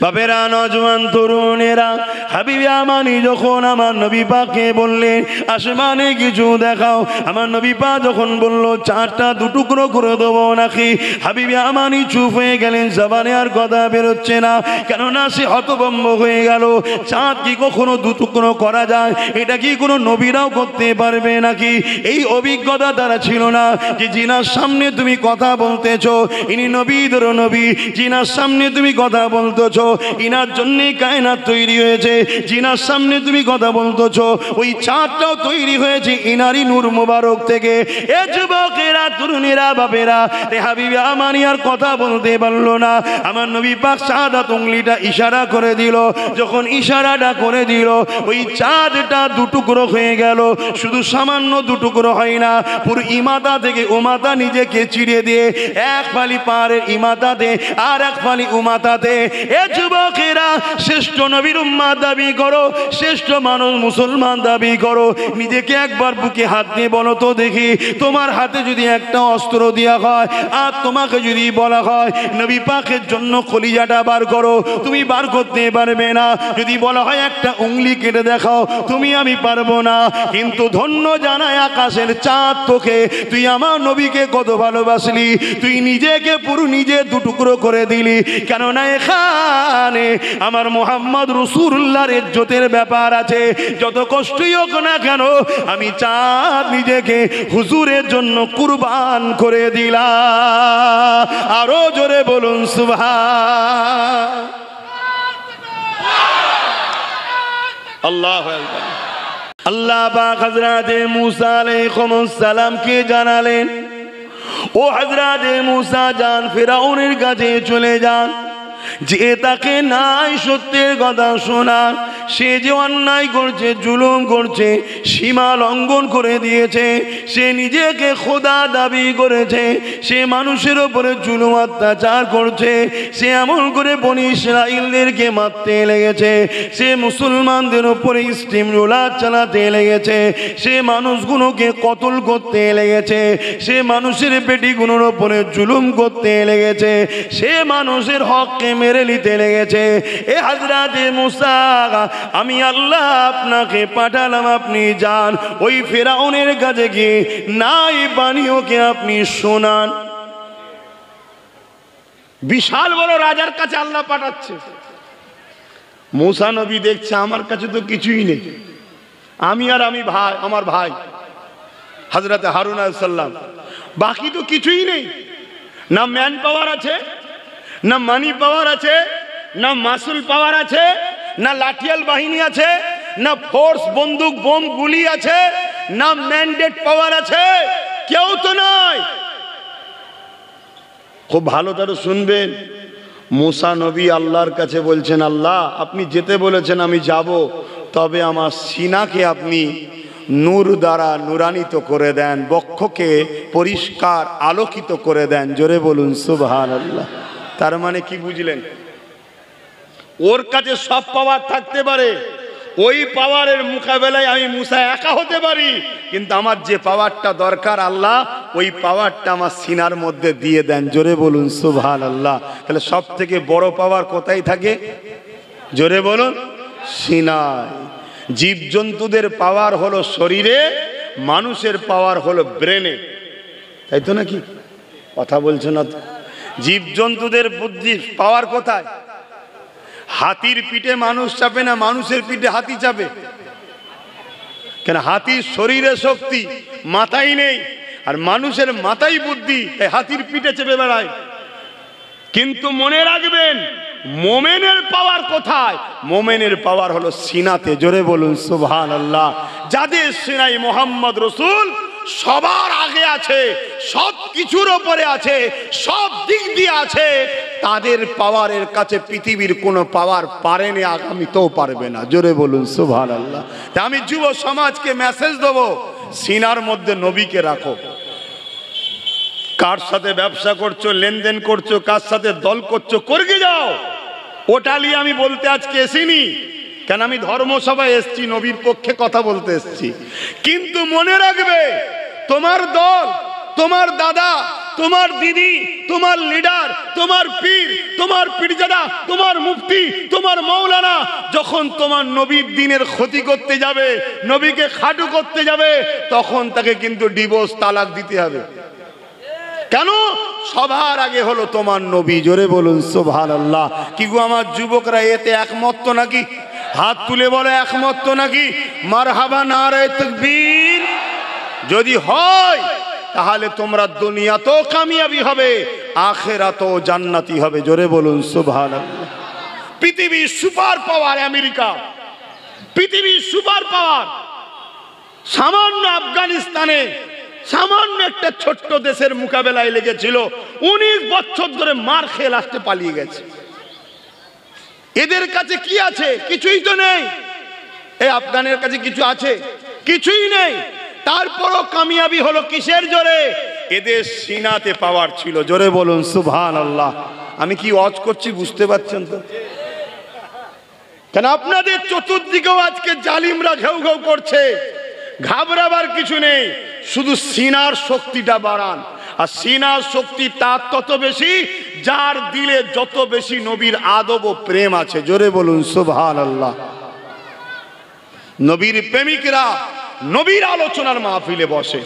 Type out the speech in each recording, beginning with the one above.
বাপেরা, নজওয়ান তরুণেরা, হাবিবে আমানি যখন আমার নবী পাককে বললেন আসমানে কিছু দেখাও, আমার নবী পাক যখন বলল চাঁদটা দুটুকরো করে দেবো নাকি, হাবিবে আমানি চুপ হয়ে গেলেন, জবানে আর কথা বেরোচ্ছে না। কেননা সে হতভম্ব হয়ে গেল। চাঁদ কি কখনো দুটুকরো করা যায়? এটা কি কোনো নবীরাও করতে পারবে নাকি? এই অভিজ্ঞতা তারা ছিল না যে জিনার সামনে তুমি কথা বলতেছ, ইনি নবীদের নবী, জিনার সামনে তুমি কথা বলতেছ, ইনার জন্যে কায়নাত তৈরি হয়েছে, জিনার সামনে তুমি কথা বলতেছ, ওই চাঁদটাও তৈরি হয়েছে ইনারই নূর মুবারক থেকে। এ যুবকেরা, তরুণেরা, বাপেরা, রে হাবিবে আমানি আর কথা বলতে পারলো না। আমার নবী পাক শাহাদাত উংলিটা ইশারা করে দিল। যখন ইশারাটা করে দিল, ওই চাঁদটা দুটুকরো হয়ে গেল। শুধু সামান্য দুটুকরো হয় না, পুরো ইমাতা থেকে উমাতা নিজেকে চিড়ে দিয়ে এক ফালি পাহাড়ের ইমাতাতে আর এক ফালি উমাতাতে। এ যুবকেরা, শ্রেষ্ঠ নবীর উম্মাত দাবি করো, শ্রেষ্ঠ মানুষ মুসলমান দাবি করো, নিজেকে একবার বুকে হাত দিয়ে বলো তো দেখি, তোমার হাতে যদি একটা অস্ত্র দেওয়া হয় আর তোমাকে যদি বলা হয় নবী পাকের জন্য কলিজাটা বার করো, তুমি বার করতে পারবে না। যদি বলা হয় একটা উংলি কেটে দেখাও, তুমি আমি পারবো না। কিন্তু ধন্য জানায় আকাশের চাঁদ তোকে, তুই আমার নবীকে কত ভালোবাসলি, তুই নিজেকে পুরো নিজে দুটুকরো করে দিলি। কেননা এখানে আমার মুহাম্মদ রাসূলুল্লাহর ইজ্জতের ব্যাপার আছে। যত কষ্টই হোক না কেন, আমি চাঁদ নিজেকে হুজুরের জন্য কুরবান করে দিলাম। আরো জোরে বলুন সুবহান আল্লাহু আকবার। আল্লাহ পাক হযরতে মুসা আলাইহিস সালামকে জানালেন, ও হযরতে মুসা যান, ফিরাউনের কাছে চলে যান, যে তাকে নাই সত্যের কথা শোনা, সে যে অন্যায় করছে, জুলুম করছে, সীমা লঙ্ঘন করে দিয়েছে, সে নিজেকে খোদা দাবি করেছে, সে মানুষের ওপরে জুলুম অত্যাচার করছে, সে এমন করে বনি ইসরাঈলদেরকে মারতে লেগেছে, সে মুসলমানদের ওপরে স্টিম রোলার চালাতে লেগেছে, সে মানুষগুলোকে কতল করতে লেগেছে, সে মানুষের পেটিগুলোর ওপরে জুলুম করতে লেগেছে, সে মানুষের হককে মেরে নিতে লেগেছে। এ হযরতে মুসা, আমি আল্লাহ আপনাকে পাঠালাম, আপনি যান ওই ফিরাউনের কাছে গিয়ে নাই বাণীকে আপনি শোনান। বিশাল বড় রাজার কাছে আল্লাহ পাঠাচ্ছে। মুসা নবী দেখছে আমার কাছে তো কিছুই নেই, আমি আর আমি ভাই, আমার ভাই হযরতে হারুন আলাইহিস সালাম, বাকি তো কিছুই নেই। না ম্যান পাওয়ার আছে, না মানি পাওয়ার আছে, না মাসুল পাওয়ার আছে, না লাঠিয়াল বাহিনী আছে, না ফোর্স বন্দুক বোম গুলি আছে, না ম্যান্ডেট পাওয়ার আছে, কেউ তো নাই। খুব ভালো করে শুনবেন, মুসা নবী আল্লাহর কাছে বলছেন, আল্লাহ আপনি যেতে বলেছেন আমি যাব, তবে আমার সিনাকে আপনি নূর দ্বারা নুরানিত করে দেন, বক্ষকে পরিষ্কার আলোকিত করে দেন। জোরে বলুন সুবহানাল্লাহ। তার মানে কি বুঝলেন? ওর কাছে সব পাওয়ার থাকতে পারে, ওই পাওয়ারের মোকাবেলায় আমি মুসা একা হতে পারি, কিন্তু আমার যে পাওয়ারটা দরকার আল্লাহ, ওই পাওয়ারটা আমার সিনার মধ্যে দিয়ে দেন। জোরে বলুন সুবহানাল্লাহ। তাহলে সব থেকে বড় পাওয়ার কোথায় থাকে? জোরে বলুন, সিনায়। জীবজন্তুদের পাওয়ার হলো শরীরে, মানুষের পাওয়ার হলো ব্রেনে, তাই তো নাকি? কথা বলছো না তো? জীবজন্তুদের বুদ্ধি পাওয়ার কোথায়? হাতির পিঠে মানুষ চাপে না, মানুষের পিঠে হাতি চাপে কেন? হাতির শরীরে শক্তি, মাথায় নেই, আর মানুষের মাথায় বুদ্ধি, তাই হাতির পিঠে চেপে বেড়ায়। কিন্তু মনে রাখবেন, মোমেনের পাওয়ার কোথায়? মোমেনের পাওয়ার হলো সিনাতে। জোরে বলুন সুবহানাল্লাহ। যাদের সিনায় মুহাম্মদ রাসূল সবার আগে আছে, সব কিছুর উপরে আছে, সব দিক দিয়ে আছে, তাদের পাওয়ারের কাছে পৃথিবীর কোনো পাওয়ার পারেনি, আগামীতেও পারবে না। জোরে বলুন সুবহানাল্লাহ। তাই আমি যুব সমাজকে মেসেজ দেবো, সিনার মধ্যে নবীকে রাখো। কার সাথে ব্যবসা করছো, লেনদেন করছো, কার সাথে দল করছো, করগে যাও। ওটা নিয়ে আমি বলতে আজকে এসিনি, কেন আমি ধর্মসভায় এসছি, নবীর পক্ষে কথা বলতে এসছি। কিন্তু মনে রাখবে, তোমার দল, তোমার দাদা, তোমার দিদি, তোমার লিডার, তোমার পীর, তোমার পীরজাদা, তোমার মুফতি, তোমার মাওলানা যখন তোমার নবীর দ্বীনের ক্ষতি করতে যাবে, নবীকে খাটু করতে যাবে, তখন তাকে কিন্তু ডিভোর্স, তালাক দিতে হবে। কেন? সবার আগে হলো তোমার নবী। জোরে বলুন সুবহানাল্লাহ। কি গো আমার যুবকরা এতে একমত তো নাকি? হাত তুলে বলে একমত তো নাকি? মারহাবা, নারে তাকবীর। যদি হয় তাহলে তোমরা দুনিয়াতেও কামিয়াবি হবে, আখিরাতেও জান্নাতি হবে। জোরে বলুন সুবহানাল্লাহ। পৃথিবীর সুপার পাওয়ার আমেরিকা, পৃথিবীর সুপার পাওয়ার সামান্য আফগানিস্তানে সামান্য একটা ছোট্ট দেশের মোকাবেলায় লেগেছিল, 19 বছর ধরে মার খেয়ে লাস্টে পালিয়ে গেছে। এদের কাছে কি আছে? কিছুই তো নেই। এই আফগানের কাছে কিছু আছে? কিছুই নেই। তারপরও কামিয়াবি হলো কিসের জোরে? এদের সিনাতে পাওয়ার ছিল। জোরে বলুন সুবহানাল্লাহ। আমি কি ওয়াজ করছি বুঝতে পারছেন তো? কেন আপনাদের চতুর্দিকেও আজকে জালিমরা ঘেউ ঘেউ করছে। ঘাবড়াবার কিছু নেই, শুধু সিনার শক্তিটা বাড়ান। আর সিনার শক্তি তার তত বেশি যার দিলে যত বেশি নবীর আদব ও প্রেম আছে। জোরে বলুন সুবহানাল্লাহ। নবীর প্রেমিকরা নবীর আলোচনার মাহফিলে বসে,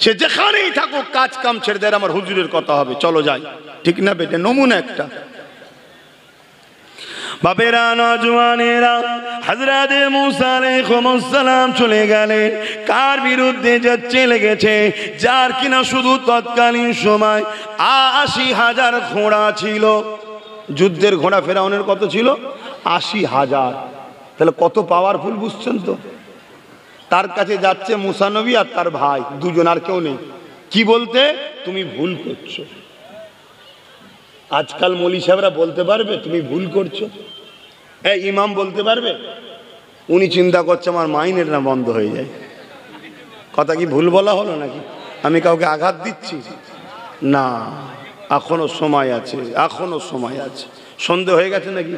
সে যেখানেই থাকুক কাজ কাম ছেড়ে দেয়, আমার হুজুরের কথা হবে, চলো যাই। ঠিক না বেটে? নমুনা একটা। বাপেরা, নওজওয়ানেরা, হযরত মুসা আলাইহিস সালাম চলে গেলেন। কার বিরুদ্ধে যাচ্ছে? লেগেছে যার কিনা শুধু তৎকালীন সময় ৮০,০০০ ঘোড়া ছিল। যুদ্ধের ঘোড়া ফেরাউনের কত ছিল? ৮০,০০০। তাহলে কত পাওয়ারফুল বুঝছেন তো? তার কাছে যাচ্ছে মুসা নবী আর তার ভাই, দুজন, আর কেউ নেই। কি বলতে? তুমি ভুল করছো। আজকাল মৌলী সাহেবরা বলতে পারবে তুমি ভুল করছো? ইমাম বলতে পারবে? উনি চিন্তা করছে আমার মাইনের না বন্ধ হয়ে যায়। কথা কি ভুল বলা হলো নাকি? আমি কাউকে আঘাত দিচ্ছি না, এখনো সময় আছে, এখনো সময় আছে। সন্দেহ হয়ে গেছে নাকি?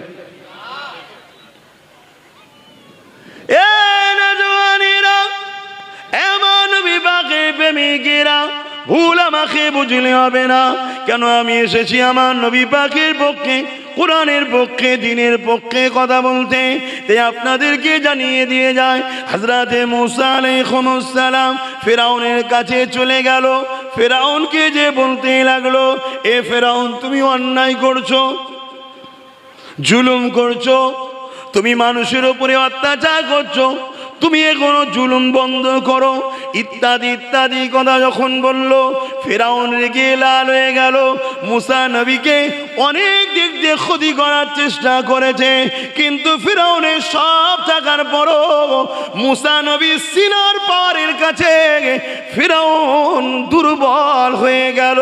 এমন বিভাগে প্রেমিকেরা ভুল আমাকে বুঝলে হবে না। কেন? আমি এসেছি আমার নবী পাকের পক্ষে, কোরআনের পক্ষে, দ্বীনের পক্ষে কথা বলতে। তাই আপনাদেরকে জানিয়ে দিয়ে যায়, হযরত মুসা আলাইহিস সালাম ফেরাউনের কাছে চলে গেল। ফেরাউনকে যে বলতে লাগলো, এ ফেরাউন, তুমি অন্যায় করছো, জুলুম করছো, তুমি মানুষের উপরে অত্যাচার করছো, তুমি এখনো জুলুম বন্ধ করো, ইত্যাদি ইত্যাদি কথা যখন বলল, ফেরাউন রেগে লাল হয়ে গেল। মুসা নবীকে অনেক দিক দিয়ে ক্ষতি করার চেষ্টা করেছে, কিন্তু ফেরাউনের সব থাকার পরও মুসা নবী সিনার পাহাড়ের কাছে ফেরাউন দুর্বল হয়ে গেল।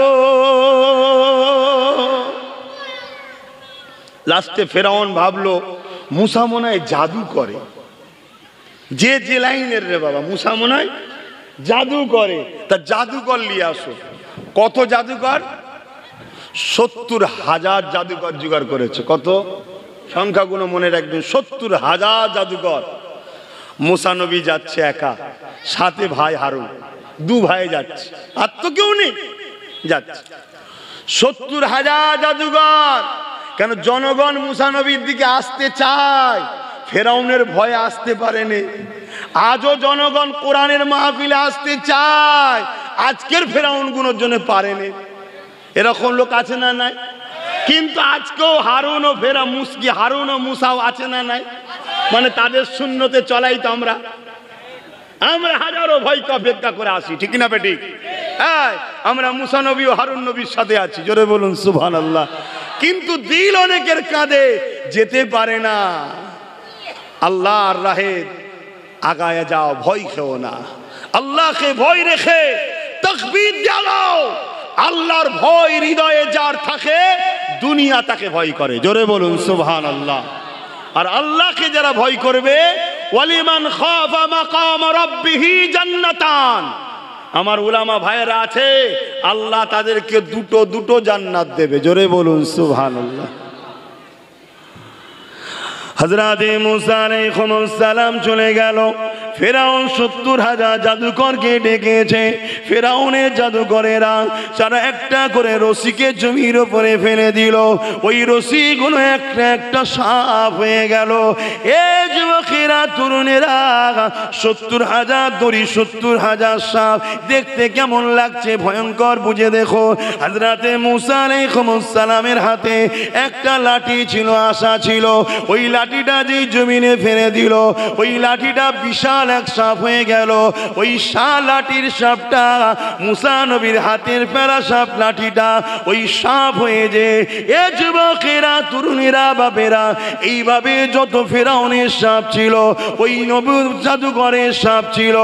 লাস্টে ফেরাউন ভাবলো মুসা মনে হয় জাদু করে। যে যে লাইনের রে বাবা, মুসা মনে হয় জাদু করে, তা জাদুকর নিয়ে আসো। কত জাদুকর? ৭০,০০০ জাদুকর জোগাড় করেছে। কত? সংখ্যাগুলো মনে রাখবেন, ৭০,০০০ জাদুকর। মুসা নবী যাচ্ছে একা, সাথে ভাই হারুন, দু ভাই যাচ্ছে, আর তো কেউ নেই, যাচ্ছে ৭০,০০০ জাদুকর। কেন? জনগণ মুসা নবীর দিকে আসতে চায়, ফেরাউনের ভয়ে আসতে পারেনি। আজও জনগণ কোরআনের মাহফিলে আসতে চায়, আজকের ফেরাউনগুলোর জন্য পারেনি। এরকম লোক আছে না নাই? কিন্তু আজকেও হারুন ও হারুন ও মুসাও আছে না নাই? মানে তাদের সুন্নতে চলাই তো আমরা হাজারো ভয়কে অপেক্ষা করে আসি। ঠিক না বেঠিক? হ্যাঁ, আমরা মুসা নবী ও হারুন নবীর সাথে আছি। জোরে বলুন সুবহানাল্লাহ। কিন্তু দিল অনেকের কাঁধে, যেতে পারে না। আল্লাহর রাহে আগায় যাও, ভয় খেও না। আল্লাহকে ভয় রেখে তাকবীর জানাও। আল্লাহর ভয় হৃদয়ে যার থাকে, দুনিয়া তাকে ভয় করে। জোরে বলুন সুবহানাল্লাহ। আর আল্লাহকে যারা ভয় করবে, ওয়ালিমান খাফা মাকাম রাব্বিহি জান্নাতান, আমার উলামা ভাইয়েরা আছে, আল্লাহ তাদেরকে দুটো দুটো জান্নাত দেবে। জোরে বলুন সুবহানাল্লাহ। হযরত মুসা আলাইহিস সালাম চলে গেল। ফেরাউন 70,000 জাদুকরকে ডেকেছে। ফেরাউনের জাদুকরেরা তারা একটা করে রশিকে জমির উপরে ফেলে দিল। ওই রশিগুলো একটা একটা সাপ হয়ে গেল। এ যুবকেরা, তরুণেরা, 70,000 দড়ি, 70,000 সাপ দেখতে কেমন লাগছে ভয়ঙ্কর বুঝে দেখো। হযরতে মুসা আলাইহিস সালামের হাতে একটা লাঠি ছিল, আশা ছিল। ওই লাঠিটা যেই জমিনে ফেলে দিল, ওই লাঠিটা বিশাল এক সাপ হয়ে গেল। ওই লাঠির সাপটা মুসা নবীর হাতের প্যারা সাপ, লাঠিটা ওই সাপ হয়ে যে। এ যুবকেরা, তরুণেরা, বাপেরা, এইভাবে যত ফেরাউনের সাপ ছিল, ওই নবী জাদুকরের সাপ ছিল,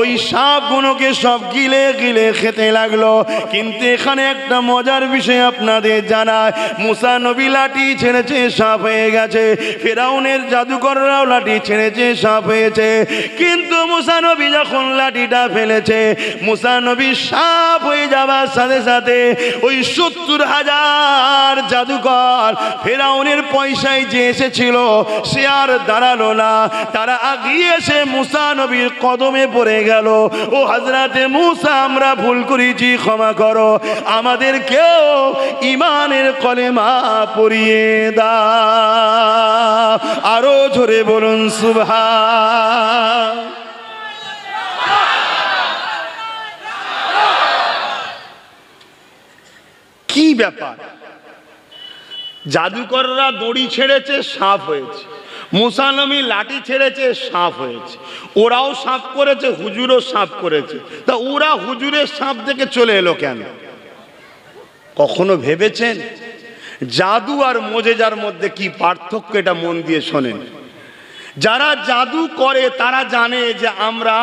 ওই সাপগুলোকে সব গিলে গিলে খেতে লাগলো। কিন্তু এখানে একটা মজার বিষয় আপনাদের জানায়, মুসা নবী লাঠি ছেড়েছে, সাপ হয়ে গেছে। ফেরাউনের জাদুকররাও লাঠি ছেড়েছে, সাপ হয়েছে। কিন্তু মুসা নবী যখন লাঠিটা ফেলেছে, মুসা নবী সাপ হয়ে যাবার সাথে সাথে ওই 70,000 জাদুকর ফেরাউনের পয়সায় যে এসেছিল সে আর দাঁড়ালো না। তারা আগিয়ে এসে মুসা নবীর কদমে পড়ে গেল। ও হযরতে মুসা, আমরা ভুল করেছি, ক্ষমা করো, আমাদেরকেও ঈমানের কলেমা পড়িয়ে দাও। আরো জোরে বলুন সুবহান। কি ব্যাপার? জাদুকররা দড়ি ছেড়েছে, সাপ হয়েছে। মুসা নবী লাঠি ছেড়েছে, সাপ হয়েছে। ওরাও সাপ করেছে, হুজুরও সাপ করেছে। তা ওরা হুজুরের সাপ থেকে চলে এলো কেন? কখনো ভেবেছেন জাদু আর মোজেজার মধ্যে কি পার্থক্য? এটা মন দিয়ে শোনেন। যারা জাদু করে তারা জানে যে আমরা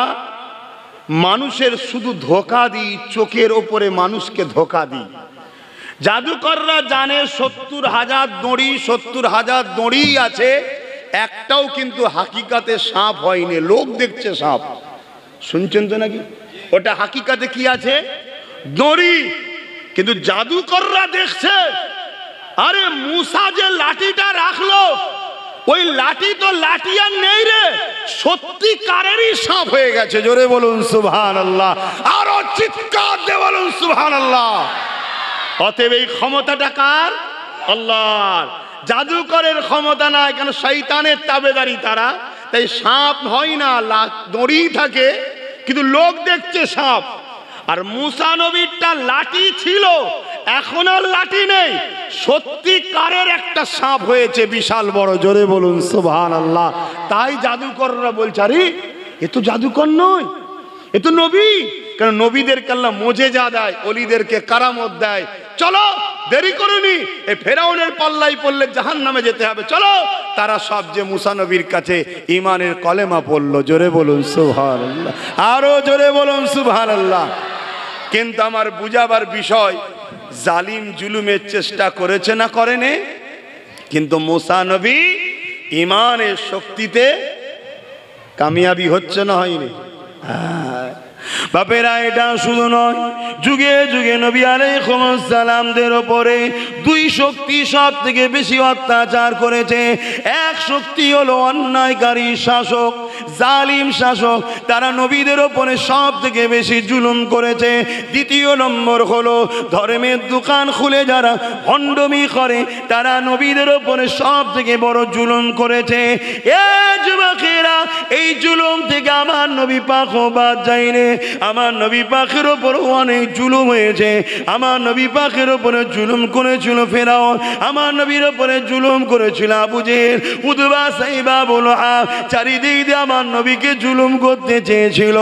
মানুষের শুধু ধোঁকা দিই, চোখের ওপরে মানুষকে ধোঁকা দিই। জাদুকররা জানে 70,000 দড়ি, 70,000 দড়ি আছে, একটাও কিন্তু হাকিকাতে সাপ হয়নি, লোক দেখছে সাপ। শুনছেন তো নাকি? ওটা হাকিকাতে কি আছে? দড়ি। কিন্তু জাদুকররা দেখছে, আরে মুসা যে লাঠিটা রাখলো, ওই লাঠি তো লাঠি আর নেই রে, সত্যিকারেরই সাপ হয়ে গেছে। জোরে বলুন সুবহানাল্লাহ, আরো চিৎকার দিয়ে বলুন সুবহানাল্লাহ। অতএব এই ক্ষমতাটা কার? আল্লাহর। জাদুকরের ক্ষমতা নাই, কেন শয়তানের তাবেদারি তারা। তাই সাপ হয় না, দড়ি থাকে, কিন্তু লোক দেখছে সাপ। আর মুসা নবীরটা লাঠি ছিল, এখন আর লাঠি নেই, সত্যিকারের একটা সাপ হয়েছে বিশাল বড়। জোরে বলুন সুবহানাল্লাহ। তাই জাদুকররা বলছে, আরে এ তো জাদুকর নয়, এ তো নবী। কারণ নবীদেরকে আল্লাহ মোজেজা দেয়, ওলিদেরকে কারামত দেয়। চলো, দেরি করুনি, এই ফেরাউনের পাল্লাই পড়লে জাহান্নামে যেতে হবে, চলো। তারা সব যে মুসা নবীর কাছে ঈমানের কলেমা পড়লো। জোরে বলুন সুবহানাল্লাহ, আরো জোরে বলুন সুবহানাল্লাহ। কিন্তু আমার বুঝাবার বিষয়, জালিম জুলুমের চেষ্টা করেছে না করেনি? কিন্তু মুসা নবী ঈমানের শক্তিতে কামিয়াবি হচ্ছে না হয়নি? বাপেরা, এটা শুধু নয়, যুগে যুগে নবী আলাইহিস সালামদের উপরে দুই শক্তি সব থেকে বেশি অত্যাচার করেছে। এক শক্তি হলো অন্যায়কারী শাসক, জালিম শাসক, তারা নবীদের উপরে সব থেকে বেশি জুলুম করেছে। দ্বিতীয় নম্বর হলো ধর্মের দোকান খুলে যারা ভণ্ডামি করে, তারা নবীদের উপরে সব থেকে বড় জুলুম করেছে। এ যুবকেরা, এই জুলুম থেকে আমার নবী পাক বাদ যায়নি। আমার নবী পাকের উপর অনেক জুলুম হয়েছে। আমার নবী পাকের উপরে জুলুম করেছিল ফেরাউন, আমার নবীর উপরে জুলুম করেছিল আবু জেহেল, উতবা, সাইবা, বলহা, চারিদিক দিয়ে আমার নবীকে জুলুম করতে চেয়েছিল।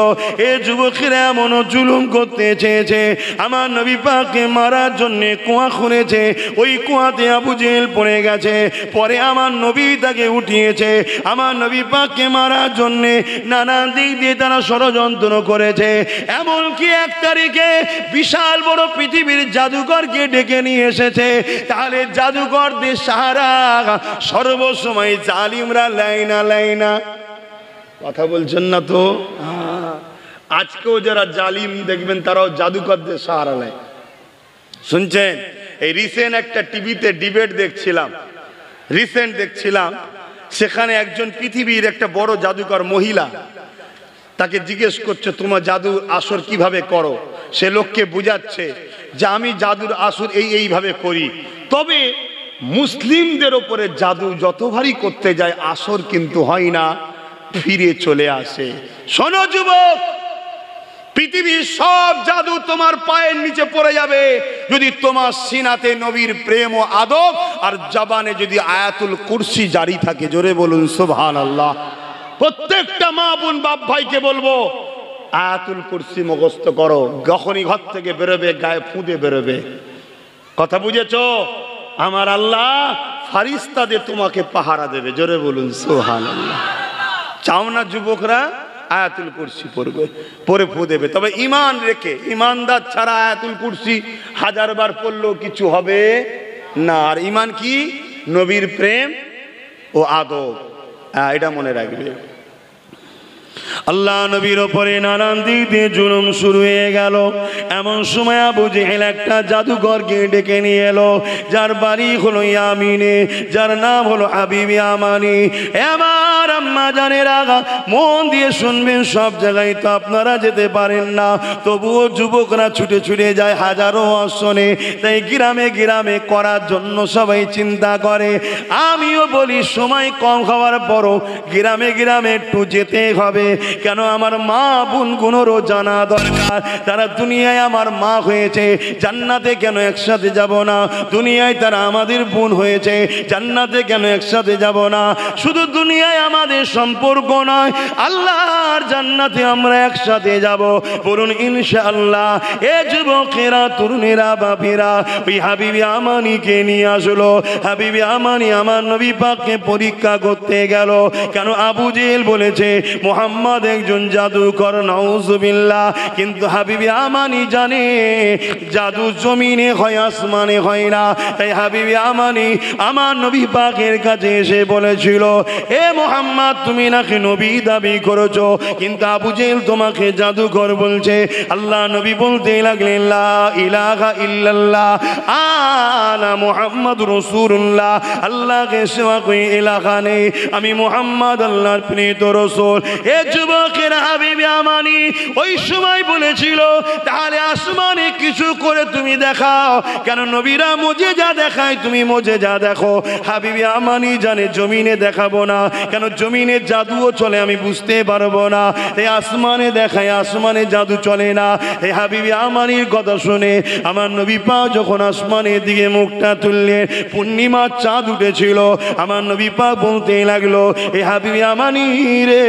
এ যুবকেরা এমনও জুলুম করতে চেয়েছে, আমার নবী পাককে মারার জন্য কুয়া খুঁড়েছে, ওই কুয়াতে আবু জেহেল পড়ে গেছে। পরে আমার নবী তাকে উঠিয়েছে। আমার নবী পাককে মারার জন্য নানান দিক দিয়ে তারা ষড়যন্ত্র করেছে। এমনকি 1 তারিখে বিশাল বড় পৃথিবীর জাদুকরকে ডেকে নিয়ে এসেছে। তাহলে জাদুকরদের সাহারা সর্বসময় জালিমরা লাইনা লাইনা। কথা বলছেন না তো? আজকেও যারা জালিম দেখবেন তারাও জাদুকরদের সাহারা নেয়। শুনছেন? এই রিসেন্ট একটা টিভিতে ডিবেট দেখছিলাম, সেখানে একজন পৃথিবীর একটা বড় জাদুকর মহিলা, তাকে জিজ্ঞেস করছে তোমার জাদুর আসর কিভাবে করো, সে লোককে বুঝাচ্ছে যে আমি জাদুর আসর এইভাবে করি। তবে মুসলিমদের ওপরে জাদু যতবারই করতে যায় আসর কিন্তু হয় না, ফিরে চলে আসে। শোনো যুবক, পৃথিবীর সব জাদু তোমার পায়ের নিচে পড়ে যাবে যদি তোমার সিনাতে নবীর প্রেম ও আদব আর জবানে যদি আয়াতুল কুরসি জারি থাকে। জোরে বলুন সুবহানাল্লাহ। প্রত্যেকটা মা বোন বাপ ভাইকে বলবো আয়াতুল কুরসি মুখস্থ করো, যখনই ঘর থেকে বেরোবে গায়ে ফুঁদে বেরোবে। কথা বুঝেছো? আমার আল্লাহ ফারিস্তাদের তোমাকে পাহারা দেবে। জোরে বলুন সুবহানাল্লাহ। চাও না যুবকরা আয়াতুল কুরসি পড়বে, পড়ে ফু দেবে, তবে ঈমান রেখে। ঈমানদার ছাড়া আয়াতুল কুরসি হাজারবার পড়লেও কিছু হবে না। আর ঈমান কি? নবীর প্রেম ও আদব, এটা মনে রাখবে। আল্লাহ নবীর ওপরে নানান দিক দিয়ে জুলুম শুরু হয়ে গেল। এমন সময় আবু জেহেল একটা জাদুঘরকে ডেকে নিয়ে এলো, যার বাড়ি হলো ইয়ামিনে, যার নাম হলো হাবিব ইয়ামানি। এবার আম্মা জানেরা মন দিয়ে শুনবেন, সব জায়গায় তো আপনারা যেতে পারেন না, তবুও যুবকরা ছুটে ছুটে যায় হাজারো অশ্বনে। তাই গ্রামে গ্রামে করার জন্য সবাই চিন্তা করে। আমিও বলি সময় কম হওয়ার পরও গ্রামে গ্রামে একটু যেতে হবে। কেন? আমার মা বোনগুলোরও জানা দরকার, তারা দুনিয়ায় আমার মা হয়েছে, জান্নাতে কেন একসাথে যাব না? দুনিয়ায় তারা আমাদের বোন হয়েছে, জান্নাতে কেন একসাথে যাব না? শুধু দুনিয়ায় আমাদের সম্পর্ক নয়, আল্লাহর জান্নাতে আমরা একসাথে যাব। বলুন ইনশাআল্লাহ। এ যুবকেরা, তরুণেরা, বাপেরা, ওই হাবিবি আমানিকে নিয়ে আসলো। হাবিবি আমানি আমার নবী পাককে পরীক্ষা করতে গেল। কেন? আবু জেহেল বলেছে মুহাম্মদ একজন জাদুকর, নাউজুবিল্লাহ। কিন্তু হাবিবি আমানি জানে জাদু জমিনে হয়, আসমানে হয় না। তাই হাবিবি আমানি আমার নবী পাকের কাছে এসে বলেছিল, এ মুহাম্মদ তুমি নাকি নবী দাবি করেছো, কিন্তু আবু জেহেল তোমাকে জাদুকর বলছে। আল্লাহ নবী বলতে লাগলেন, লা ইলাহা ইল্লাল্লাহ আনা মুহাম্মাদুর রাসূলুল্লাহ। আল্লাহকে সেবা কই ইলাহা নেই, আমি মুহাম্মদ আল্লাহর প্রেরিত রাসূল। এ যুবকেরা, হাবিবি আমানি ওই সময় বলেছিল, তাহলে আসমানে কিছু করে তুমি দেখাও। কেন? নবীরা মুজিজা দেখায়, তুমি মুজিজা দেখো। হাবিবি আমানি জানে জমিনে দেখাবো না। কেন? জমিনে জাদুও চলে, আমি বুঝতে পারবো না। এই আসমানে দেখায়, আসমানে জাদু চলে না। এই হাবিবি আমানির কথা শুনে আমার নবী পাক যখন আসমানের দিকে মুখটা তুললেন, পূর্ণিমার চাঁদ উঠেছিল। আমার নবী পাক বলতে লাগলো, এই হাবিবি আমানি রে,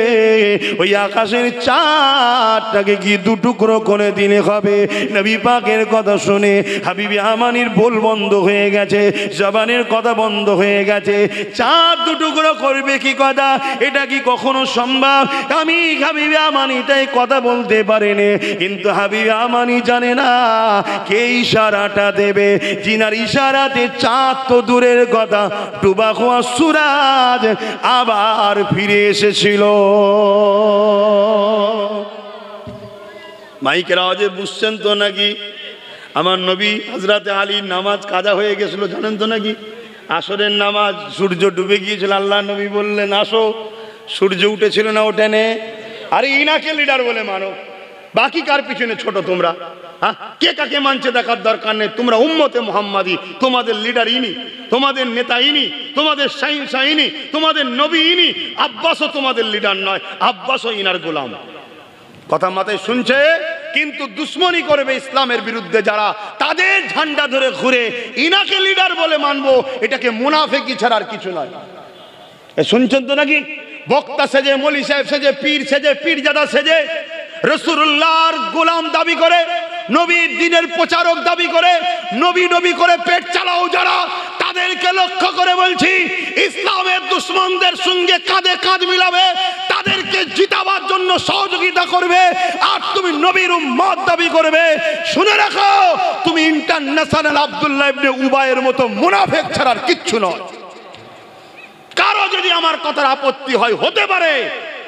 ওই আকাশের চাঁদটাকে কি দুটুকরো করে দিলে হবে? নবী পাকের কথা শুনে হাবিবি আমানির বল বন্ধ হয়ে গেছে, জবানের কথা বন্ধ হয়ে গেছে। চাঁদ দুটুকরো করবে কি কথা? এটা কি কখনো সম্ভব? আমি হাবিবি আমানি তাই কথা বলতে পারিনি। কিন্তু হাবিবি আমানি জানে না কে ইশারাটা দেবে। জিনার ইশারাতে চাঁদ তো দূরের কথা, ডুবা হওয়া সূরজ আবার ফিরে এসেছিল। মাইকের আওয়াজে বুঝছেন তো নাকি? আমার নবী হযরতে আলীর নামাজ কাজা হয়ে গেছিল, জানেন তো নাকি? আসরের নামাজ, সূর্য ডুবে গিয়েছিল। আল্লাহ নবী বললেন, আসো। সূর্য উঠেছিল না, ওঠেনে? আরে ইনাকে লিডার বলে মানো, বাকি কার পিছনে ছোট তোমরা? কে কাকে মানছে দেখার দরকার নেই। তোমরা উম্মতে মুহাম্মাদি, তোমাদের লিডার ইনি, তোমাদের নেতা ইনি, তোমাদের শাহিনশাহ ইনি, তোমাদের নবী ইনি। আব্বাসও তোমাদের লিডার নয়, আব্বাসও ইনার গোলাম। কথা মাথায় শুনছে? কিন্তু দুশ্মনী করবে ইসলামের বিরুদ্ধে যারা, তাদের ঝান্ডা ধরে ঘুরে ইনাকে লিডার বলে মানবো, এটাকে মুনাফিকি ছাড়া আর কিছু নয়। শুনছেন তো নাকি? বক্তা সেজে, মৌলী সাহেব সেজে, পীর সেজে, পীরজাদা সেজে রাসূলুল্লাহর গোলাম দাবি করে, নবীর দ্বীনের প্রচারক দাবি করে, নবী নবী করে পেট চালাও যারা, তাদেরকে লক্ষ্য করে বলছি, ইসলামের দুশমনদের সঙ্গে কাঁধে কাঁধ মিলাবে, তাদেরকে জিতাবার জন্য সহযোগিতা করবে। আর তুমি নবীর উম্মত দাবি করবে, শুনে রাখো, তুমি ইন্টারন্যাশনাল আব্দুল্লাহ ইবনে উবাইয়ের মতো মুনাফিক ছাড়ার কিচ্ছু নয়। কারো যদি আমার কথার আপত্তি হয় হতে পারে,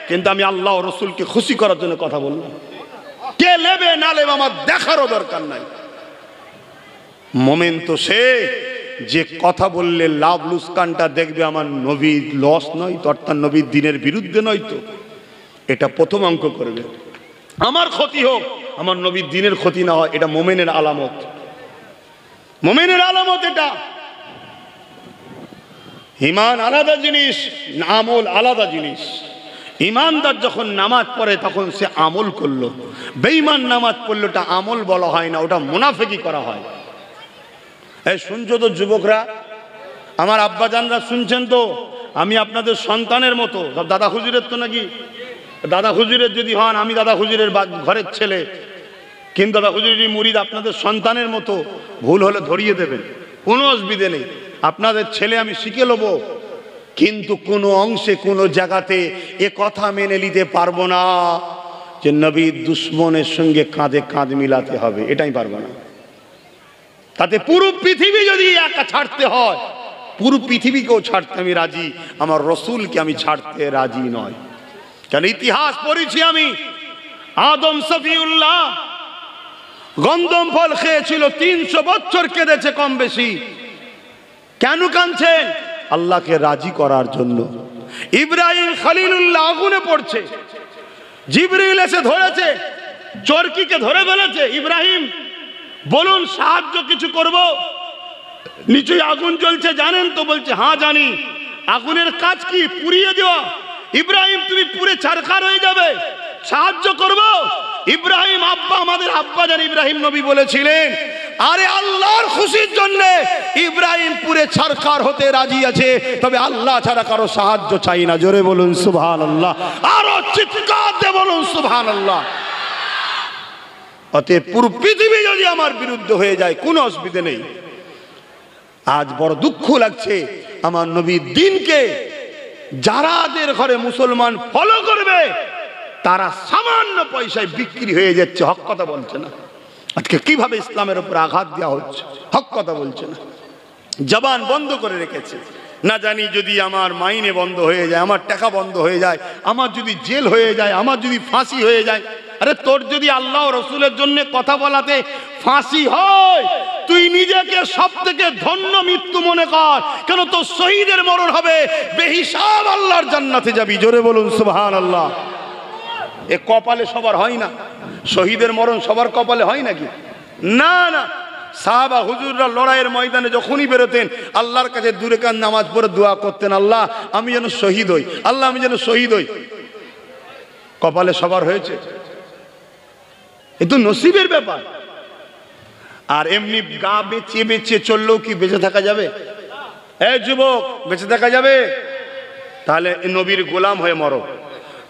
কিন্তু আমি আল্লাহ ও রাসূলকে খুশি করার জন্য কথা বললাম। কে নেবে না নেবে আমার দেখারও দরকার নাই। মোমেন তো সে যে কথা বললে লাভ লুসকানটা দেখবে আমার নবীর লস নয় তো, অর্থাৎ নবীর দ্বীনের বিরুদ্ধে নয় তো। এটা প্রথম অঙ্ক করবে। আমার ক্ষতি হোক, আমার নবীর দিনের ক্ষতি না হয়, এটা মোমেনের আলামত। মোমেনের আলামত এটা। ঈমান আলাদা জিনিস, আমল আলাদা জিনিস। ঈমানদার যখন নামাজ পড়ে তখন সে আমল করলো, বেঈমান নামাজ পড়লো ওটা আমল বলা হয় না, ওটা মুনাফিকি করা হয়। এই শুনছো তো যুবকরা, আমার আব্বাজানরা শুনছেন তো? আমি আপনাদের সন্তানের মতো, সব দাদা হুজুরের তো নাকি, দাদা হুজুরের যদি হন, আমি দাদা হুজুরের ঘরের ছেলে, কিন্তু দাদা হুজুরেরই মুরিদ, আপনাদের সন্তানের মতো। ভুল হলে ধরিয়ে দেবেন, কোনো অসুবিধে নেই, আপনাদের ছেলে আমি শিখে নেব। কিন্তু কোনো অংশে কোনো জায়গাতে এ কথা মেনে নিতে পারবো না যে নবীর দুশ্মনের সঙ্গে কাঁধে কাঁধ মিলাতে হবে, এটাই পারবো না। তাতে পুরো পৃথিবী যদি একা ছাড়তে হয়, পুরো পৃথিবীকেও ছাড়তে আমি রাজি, আমার রসুলকে আমি ছাড়তে রাজি নয়। কেন ইতিহাস পড়েছি আমি, আদম সফিউল্লাহ গন্ধম ফল খেয়েছিল, 300 বছর কেঁদেছে কম বেশি। কেন কাঁদছেন? আল্লাহকে রাজি করার জন্য। ইব্রাহিম খলিলুল্লাহ আগুনে পড়ছে, জিবরিল এসে ধরেছে, চরকিকে ধরে ফেলেছে। ইব্রাহিম বলুন সাহায্য কিছু করব? নিচে আগুন জ্বলছে, জানেন তো? বলছে হ্যাঁ জানি। আগুনের কাজ কি? পুড়িয়ে দেওয়া। ইব্রাহিম তুমি পুড়ে ছারখার হয়ে যাবে, সাহায্য করব? ইব্রাহিম আব্বা, আমাদের আব্বা জান ইব্রাহিম নবী বলেছিলেন, আরে আল্লাহর খুশির জন্য ইব্রাহিম পুরে ছারখার হতে রাজি আছে, তবে আল্লাহ ছাড়া কারো সাহায্য চাই না। জোরে বলুন সুবহানাল্লাহ, আরো চিৎকার দিয়ে বলুন সুবহানাল্লাহ। অতএব পুরো পৃথিবী যদি আমার বিরুদ্ধে হয়ে যায় কোনো অসুবিধা নেই। আজ বড় দুঃখ লাগছে, আমার নবীর দিনকে যারাদের ঘরে মুসলমান ফলো করবে তারা সামান্য পয়সায় বিক্রি হয়ে যাচ্ছে, হক কথা বলছে না। আজকে কিভাবে ইসলামের উপর আঘাত দেওয়া হচ্ছে, হক কথা বলছে না, জবান বন্ধ করে রেখেছে। না জানি যদি আমার মাইনে বন্ধ হয়ে যায়, আমার টাকা বন্ধ হয়ে যায়, আমার যদি জেল হয়ে যায়, আমার যদি ফাঁসি হয়ে যায়। আরে তোর যদি আল্লাহ রসুলের জন্য কথা বলাতে ফাঁসি হয়, তুই নিজেকে সব থেকে ধন্য মৃত্যু মনে কর। কেন? তোর শহীদের মরণ হবে, বেহিসাব আল্লাহর জান্নাতে যাবি। জোরে বলুন সুবহানাল্লাহ। এ কপালে সবার হয় না, শহীদের মরণ সবার কপালে হয় নাকি? না না। সাহাবা হুজুররা লড়াইয়ের ময়দানে যখনই বেরোতেন আল্লাহর কাছে দূরে কান নামাজ পড়ে দোয়া করতেন, আল্লাহ আমি যেন শহীদ হই, আল্লাহ আমি যেন শহীদ হই। কপালে সবার হয়েছে? এ তো নসিবের ব্যাপার। আর এমনি গা বেঁচিয়ে বেঁচিয়ে চললেও কি বেঁচে থাকা যাবে? এ যুবক, বেঁচে থাকা যাবে? তাহলে নবীর গোলাম হয়ে মরো,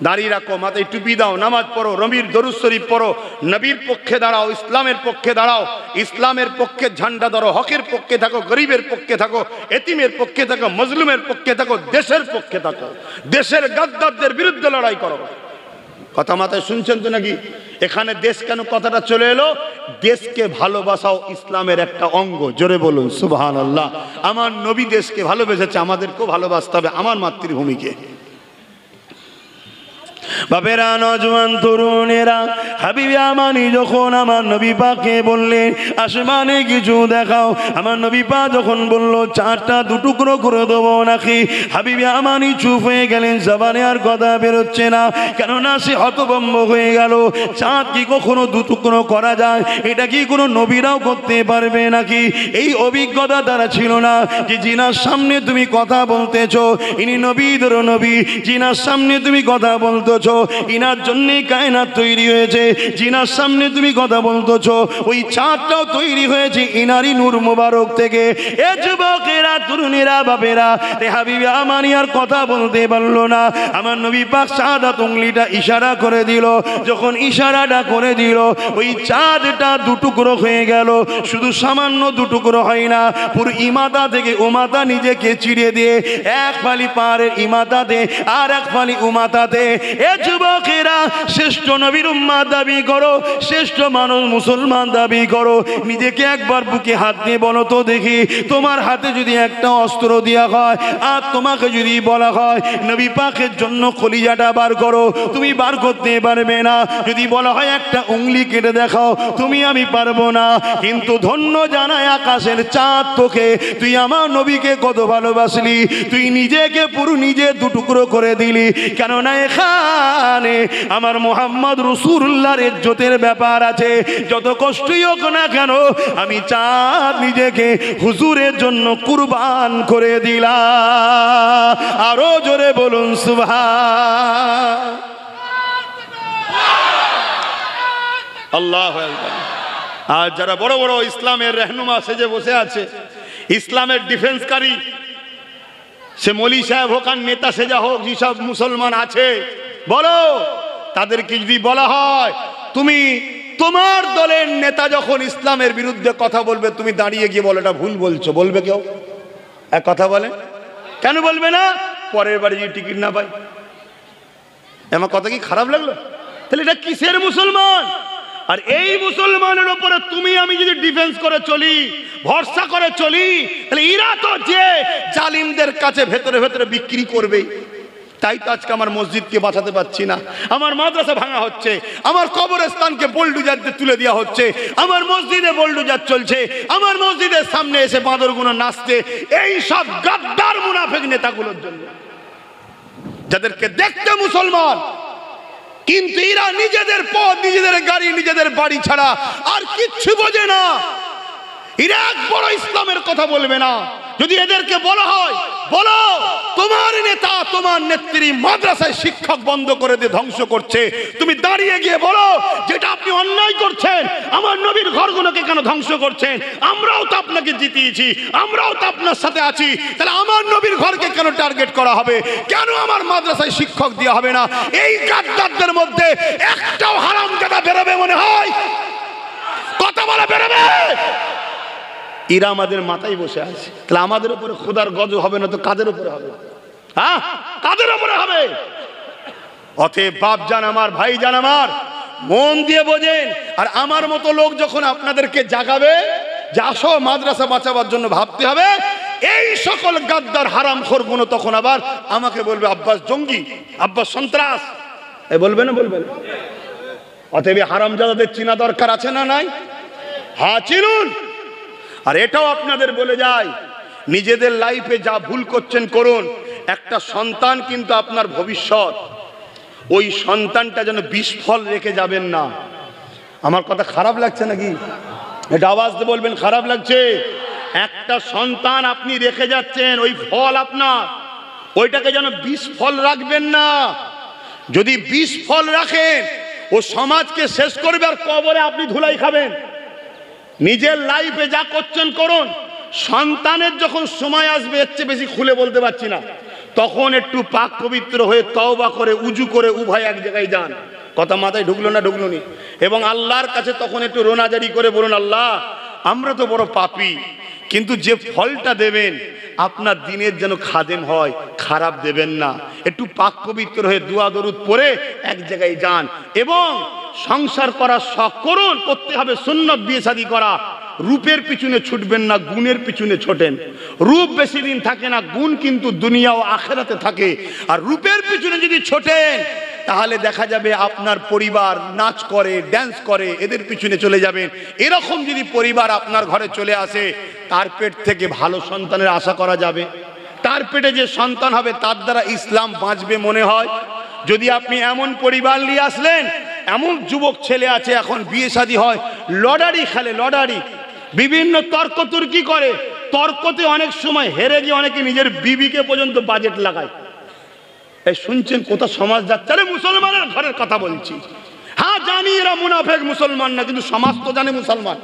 দাঁড়িয়ে রাখো, মাথায় টুপি দাও, নামাজ পড়ো, নবীর দরুদ শরীফ পড়ো, নবীর পক্ষে দাঁড়াও, ইসলামের পক্ষে দাঁড়াও, ইসলামের পক্ষে ঝান্ডা ধরো, হকের পক্ষে থাকো, গরিবের পক্ষে থাকো, এতিমের পক্ষে থাকো, মজলুমের পক্ষে থাকো, দেশের পক্ষে থাকো, দেশের গাদ্দারদের বিরুদ্ধে লড়াই করো। কথা মাথায় শুনছেন তো নাকি? এখানে দেশ কেন কথাটা চলে এলো? দেশকে ভালোবাসাও ইসলামের একটা অঙ্গ। জোরে বলুন সুবহানাল্লাহ। আমার নবী দেশকে ভালোবেসেছে, আমাদেরকেও ভালোবাসতে হবে আমার মাতৃভূমিকে। বাপেরা, নজওয়ান তরুণেরা, হাবিবে আমানি যখন আমার নবী পাককে বললেন আসমানে কিছু দেখাও, আমার নবী পাক যখন বলল চাঁদটা দুটুকরো করে দেবো নাকি, হাবিবে আমানি চুপ হয়ে গেলেন, জবানে আর কথা বেরোচ্ছে না। কেননা সে হতভম্ব হয়ে গেল। চাঁদ কি কখনো দুটুকরো করা যায়? এটা কি কোনো নবীরাও করতে পারবে নাকি? এই অভিজ্ঞতা তারা ছিল না যে জিনার সামনে তুমি কথা বলতেছো, ইনি নবীদের নবী, জিনার সামনে তুমি কথা বলতেছো, ইনার জন্য কায়নাত তৈরি হয়েছে, জিনার সামনে তুমি কথা বলতেছো, ওই চাঁদটাও তৈরি হয়েছে ইনারই নূর মুবারক থেকে। এ যুবকেরা, তরুণেরা, বাপেরা, রে হাবিবে আমানি আর কথা বলতে পারলো না। আমার নবী পাক শাহাদাত উংলিটা ইশারা করে দিল। যখন ইশারাটা করে দিল, ওই চাঁদটা দুটুকরো হয়ে গেল। শুধু সামান্য দুটুকরো হয় না, পুরো ইমাতা থেকে উমাতা নিজেকে চিড়ে দিয়ে এক ফালি পাহাড়ের ইমাতাতে আর এক ফালি উমাতাতে। এ যুবকেরা, শ্রেষ্ঠ নবীর উম্মাত দাবি করো, শ্রেষ্ঠ মানুষ মুসলমান দাবি করো, নিজেকে একবার বুকে হাত দিয়ে বলো তো দেখি, তোমার হাতে যদি একটা অস্ত্র দেওয়া হয় আর তোমাকে যদি বলা হয় নবী পাকের জন্য কলিজাটা বার করো, তুমি বার করতে পারবে না। যদি বলা হয় একটা উংলি কেটে দেখাও, তুমি আমি পারবো না। কিন্তু ধন্য জানায় আকাশের চাঁদ তোকে, তুই আমার নবীকে কত ভালোবাসলি, তুই নিজেকে পুরো নিজে দুটুকরো করে দিলি। কেননা এখানে এখানে আমার মুহাম্মদ রাসূলুল্লাহর ইজ্জতের ব্যাপার আছে। যত কষ্টই হোক না কেন আমি চাঁদ নিজেকে হুজুরের জন্য কুরবান করে দিলাম। আরো জোরে বলুন সুবহান আল্লাহু আকবার। আর যারা বড় বড় ইসলামের রহনুমা সেজে বসে আছে, ইসলামের ডিফেন্সকারী, সে মৌলী সাহেব হোক আর নেতা সেজা হোক, যেসব মুসলমান আছে বলো, তাদেরকে যদি বলা হয় তুমি তোমার দলের নেতা যখন ইসলামের বিরুদ্ধে কথা বলবে, তুমি দাঁড়িয়ে গিয়ে বলো এটা ভুল বলছো, বলবে কেউ? এক কথা বলে কেন বলবে না? পরের বাড়ি যদি টিকিট না পাই। আমার কথা কি খারাপ লাগলো? তাহলে এটা কিসের মুসলমান? আর এই মুসলমানের উপরে তুমি আমি যদি ডিফেন্স করে চলি, ভরসা করে চলি, তাহলে এরা তো যে জালিমদের কাছে ভেতরে ভেতরে বিক্রি করবে। তাই তো আজকে আমার মসজিদকে বাঁচাতে পারছি না, আমার মাদ্রাসা ভাঙা হচ্ছে, আমার কবরস্থানকে বুলডোজার দিয়ে তুলে দেওয়া হচ্ছে, আমার মসজিদে বুলডোজার চলছে, আমার মসজিদের সামনে এসে বাঁদরগুলো নাচতে, এই সব গাদ্দার মুনাফিক নেতাগুলোর জন্য, যাদেরকে দেখতে মুসলমান কিন্তু এরা নিজেদের পথ, নিজেদের গাড়ি, নিজেদের বাড়ি ছাড়া আর কিচ্ছু বোঝে না। এরা এক বড় ইসলামের কথা বলবে না। যদি এদেরকে বলা হয় বলো তোমার নেতা তোমার নেত্রী মাদ্রাসায় শিক্ষক বন্ধ করে দিয়ে ধ্বংস করছে, তুমি দাঁড়িয়ে গিয়ে বলো যেটা আপনি অন্যায় করছেন, আমার নবীর ঘরগুলোকে কেন ধ্বংস করছেন, আমরাও তো আপনাকে জিতিয়েছি, আমরাও তো আপনার সাথে আছি, তাহলে আমার নবীর ঘরকে কেন টার্গেট করা হবে, কেন আমার মাদ্রাসায় শিক্ষক দেওয়া হবে না? এই গাদ্দারদের মধ্যে একটাও হারামজাদা বেরোবে মনে হয়? কথা বলা বেরোবে? এরা আমাদের মাথায় বসে আছে, তাহলে আমাদের উপরে খোদার গজব হবে না তো কাদের উপরে হবে? হ্যাঁ, কাদের উপরে হবে? অতএব বাপ জান আমার, ভাই জান আমার, মন দিয়ে বোঝেন। আর আমার মতো লোক যখন আপনাদেরকে জাগাবে যে আসো মাদ্রাসা বাঁচাবার জন্য ভাবতে হবে, এই সকল গাদ্দার হারামখোর গুলো তখন আবার আমাকে বলবে আব্বাস জঙ্গি, আব্বাস সন্ত্রাস, এই বলবে না? বলবেন। অতএব হারামজাদাদের চিনা দরকার আছে না নাই? হ্যাঁ, চিনুন। আর এটাও আপনাদের বলে যায়, নিজেদের লাইফে যা ভুল করছেন করুন, একটা সন্তান কিন্তু আপনার ভবিষ্যৎ, ওই সন্তানটা যেন বিস্ফল রেখে যাবেন না। আমার কথা খারাপ লাগছে নাকি? এটা আওয়াজ দিয়ে বলবেন খারাপ লাগছে। একটা সন্তান আপনি রেখে যাচ্ছেন, ওই ফল আপনার, ওইটাকে যেন বিস্ফল রাখবেন না। যদি বিস্ফল রাখেন ও সমাজকে শেষ করবে আর কবরে আপনি ধুলাই খাবেন। নিজের লাইফে যা করছেন করুন, সন্তানের যখন সময় আসবে, এর চেয়ে বেশি খুলে বলতে পারছি না, তখন একটু পাক পবিত্র হয়ে তওবা করে উজু করে উভয় এক জায়গায় যান। কথা মাথায় ঢুকলো না? ঢুকলো নি? এবং আল্লাহর কাছে তখন একটু রোনাজারি করে বলুন, আল্লাহ আমরা তো বড় পাপী, কিন্তু যে ফলটা দেবেন আপনার দিনের যেন খাদেম হয়, খারাপ দেবেন না। একটু পাক পবিত্র হয়ে দোয়া দরুদ পড়ে এক জায়গায় যান এবং সংসার করার শখ করুন। করতে হবে সুন্নত বিয়ে শাদী করা। রূপের পিছনে ছুটবেন না, গুণের পিছনে ছোটেন। রূপ বেশি দিন থাকে না, গুণ কিন্তু দুনিয়া ও আখিরাতে থাকে। আর রূপের পিছনে যদি ছোটেন তাহলে দেখা যাবে আপনার পরিবার নাচ করে, ড্যান্স করে, এদের পিছনে চলে যাবেন। এরকম যদি পরিবার আপনার ঘরে চলে আসে, তার পেট থেকে ভালো সন্তানের আশা করা যাবে? তার পেটে যে সন্তান হবে তার দ্বারা ইসলাম বাঁচবে মনে হয়? যদি আপনি এমন পরিবার নিয়ে আসলেন, এমন যুবক ছেলে আছে এখন বিয়ে শাদী হয়, লটারি খেলে, লটারি, বিভিন্ন তর্ক তুর্কি করে, তর্কতে অনেক সময় হেরে গিয়ে অনেকে নিজের বিবিকে পর্যন্ত বাজেট লাগায়। এই শুনছেন কোথা সমাজ যাচ্ছে? আরে মুসলমানের ঘরের কথা বলছি। হ্যাঁ জানি এরা মুনাফেক মুসলমান না, কিন্তু সমাজ তো জানে মুসলমান,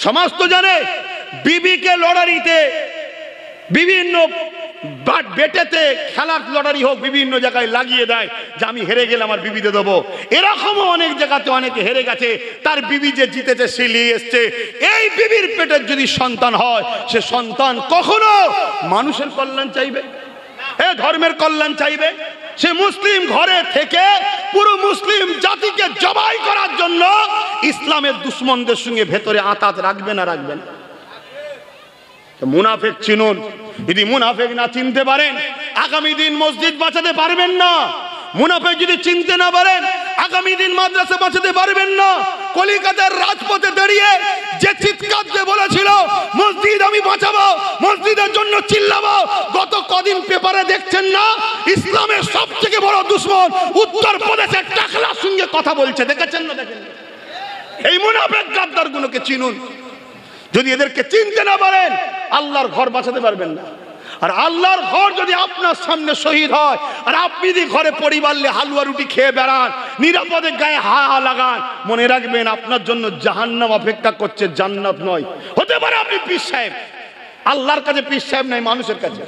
সমাজ তো জানে। বিবিকে লটারিতে, বিভিন্ন বেটেতে, খেলার লটারি হোক, বিভিন্ন জায়গায় লাগিয়ে দেয় যে আমি হেরে গেলে আমার বিবিতে দেবো। এরকমও অনেক জায়গাতে অনেকে হেরে গেছে, তার বিবি যে জিতেছে সে নিয়ে এসছে। এই বিবির পেটের যদি সন্তান হয়, সে সন্তান কখনো মানুষের কল্যাণ চাইবে, ধর্মের কল্যাণ চাইবে? সে মুসলিম ঘরে থেকে পুরো মুসলিম জাতিকে জবাই করার জন্য ইসলামের দুশ্মনদের সঙ্গে ভেতরে আঁতাত রাখবে না? রাখবেন। মুনাফেক চিনুন। যদি মুনাফেক না চিনতে পারেন, আগামী দিন মসজিদ বাঁচাতে পারবেন না। মুনাফেক যদি চিনতে না পারেন, আগামী দিন মাদ্রাসা বাঁচাতে পারবেন না। কলিকাতার রাজপথে দাঁড়িয়ে যে চিৎকার দিয়ে বলেছিল মসজিদ আমি বাঁচাবো, মসজিদের জন্য চিল্লাবো, গত কদিন পেপারে দেখছেন না ইসলামের সবথেকে বড় দুশমন উত্তরপ্রদেশের টাকলার সঙ্গে কথা বলছে, দেখেছেন না? দেখেন, এই মুনাফিক গাদ্দারগুলোকে চিনুন। যদি এদেরকে চিনতে না পারেন আল্লাহর ঘর বাঁচাতে পারবেন না। আর আল্লাহর ঘর যদি আপনার সামনে শহীদ হয় আর আপনি যদি ঘরে পরিবার নিয়ে হালুয়া রুটি খেয়ে বেড়ান, নিরাপদে গায়ে হা হা লাগান, মনে রাখবেন আপনার জন্য জাহান্নাম অপেক্ষা করছে, জান্নাত নয়। হতে পারে আপনি পীর সাহেব, আল্লাহর কাছে পীর সাহেব নাই, মানুষের কাছে।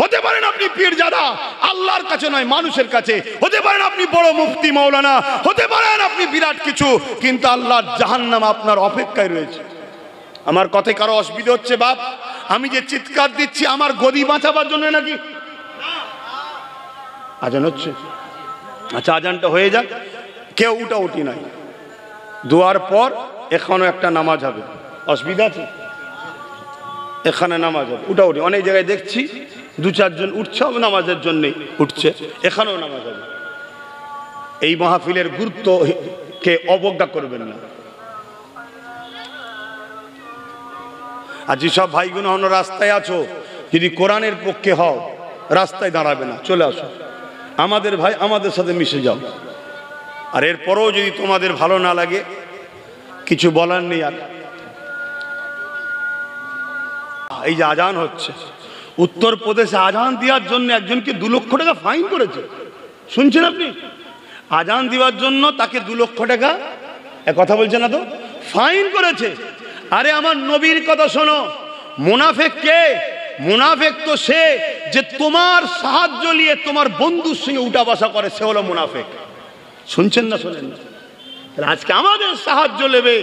হতে পারেন আপনি পীরজাদা, আল্লাহর কাছে নয়, মানুষের কাছে। হতে পারেন আপনি বড় মুফতি মাওলানা, হতে পারেন আপনি বিরাট কিছু, কিন্তু আল্লাহর জাহান্নাম আপনার অপেক্ষায় রয়েছে। আমার কথায় কারো অসুবিধা হচ্ছে বাপ? আমি যে চিৎকার দিচ্ছি আমার গদি বাঁচাবার জন্য নাকি? আজান হচ্ছে, আচ্ছা আজানটা হয়ে যাক, কেউ উঠাউঠি নাই, দোয়ার পর এখনো একটা নামাজ হবে, অসুবিধা আছে? এখানে নামাজ হবে, উঠাউঠি। অনেক জায়গায় দেখছি দু চারজন উঠছে নামাজের জন্যে, উঠছে, এখানেও নামাজ হবে। এই মাহফিলের গুরুত্বকে অবজ্ঞা করবেন না। আর যেসব ভাইগুলো হন রাস্তায় আছো, যদি কোরআনের পক্ষে হও রাস্তায় দাঁড়াবে না, চলে আসো, আমাদের ভাই, আমাদের সাথে মিশে যাও। আর এরপরেও যদি তোমাদের ভালো না লাগে কিছু বলার নেই। আর এই যে আজান হচ্ছে, উত্তরপ্রদেশে আজান দেওয়ার জন্য একজনকে 2 লক্ষ টাকা ফাইন করেছে, শুনছেন আপনি? আজান দেওয়ার জন্য তাকে 2 লক্ষ টাকা, কথা বলছে না তো, ফাইন করেছে। আরে আমার নবীর কথা শোনো, মুনাফিক কে? মুনাফিক তো সে যে তোমার সাহায্য নিয়ে তোমার বন্ধুর সঙ্গে উঠা বসা করে, সে হলো মুনাফিক। শুনছেন না? শোনেন না? আজকে আমাদের সাহায্য নেবে,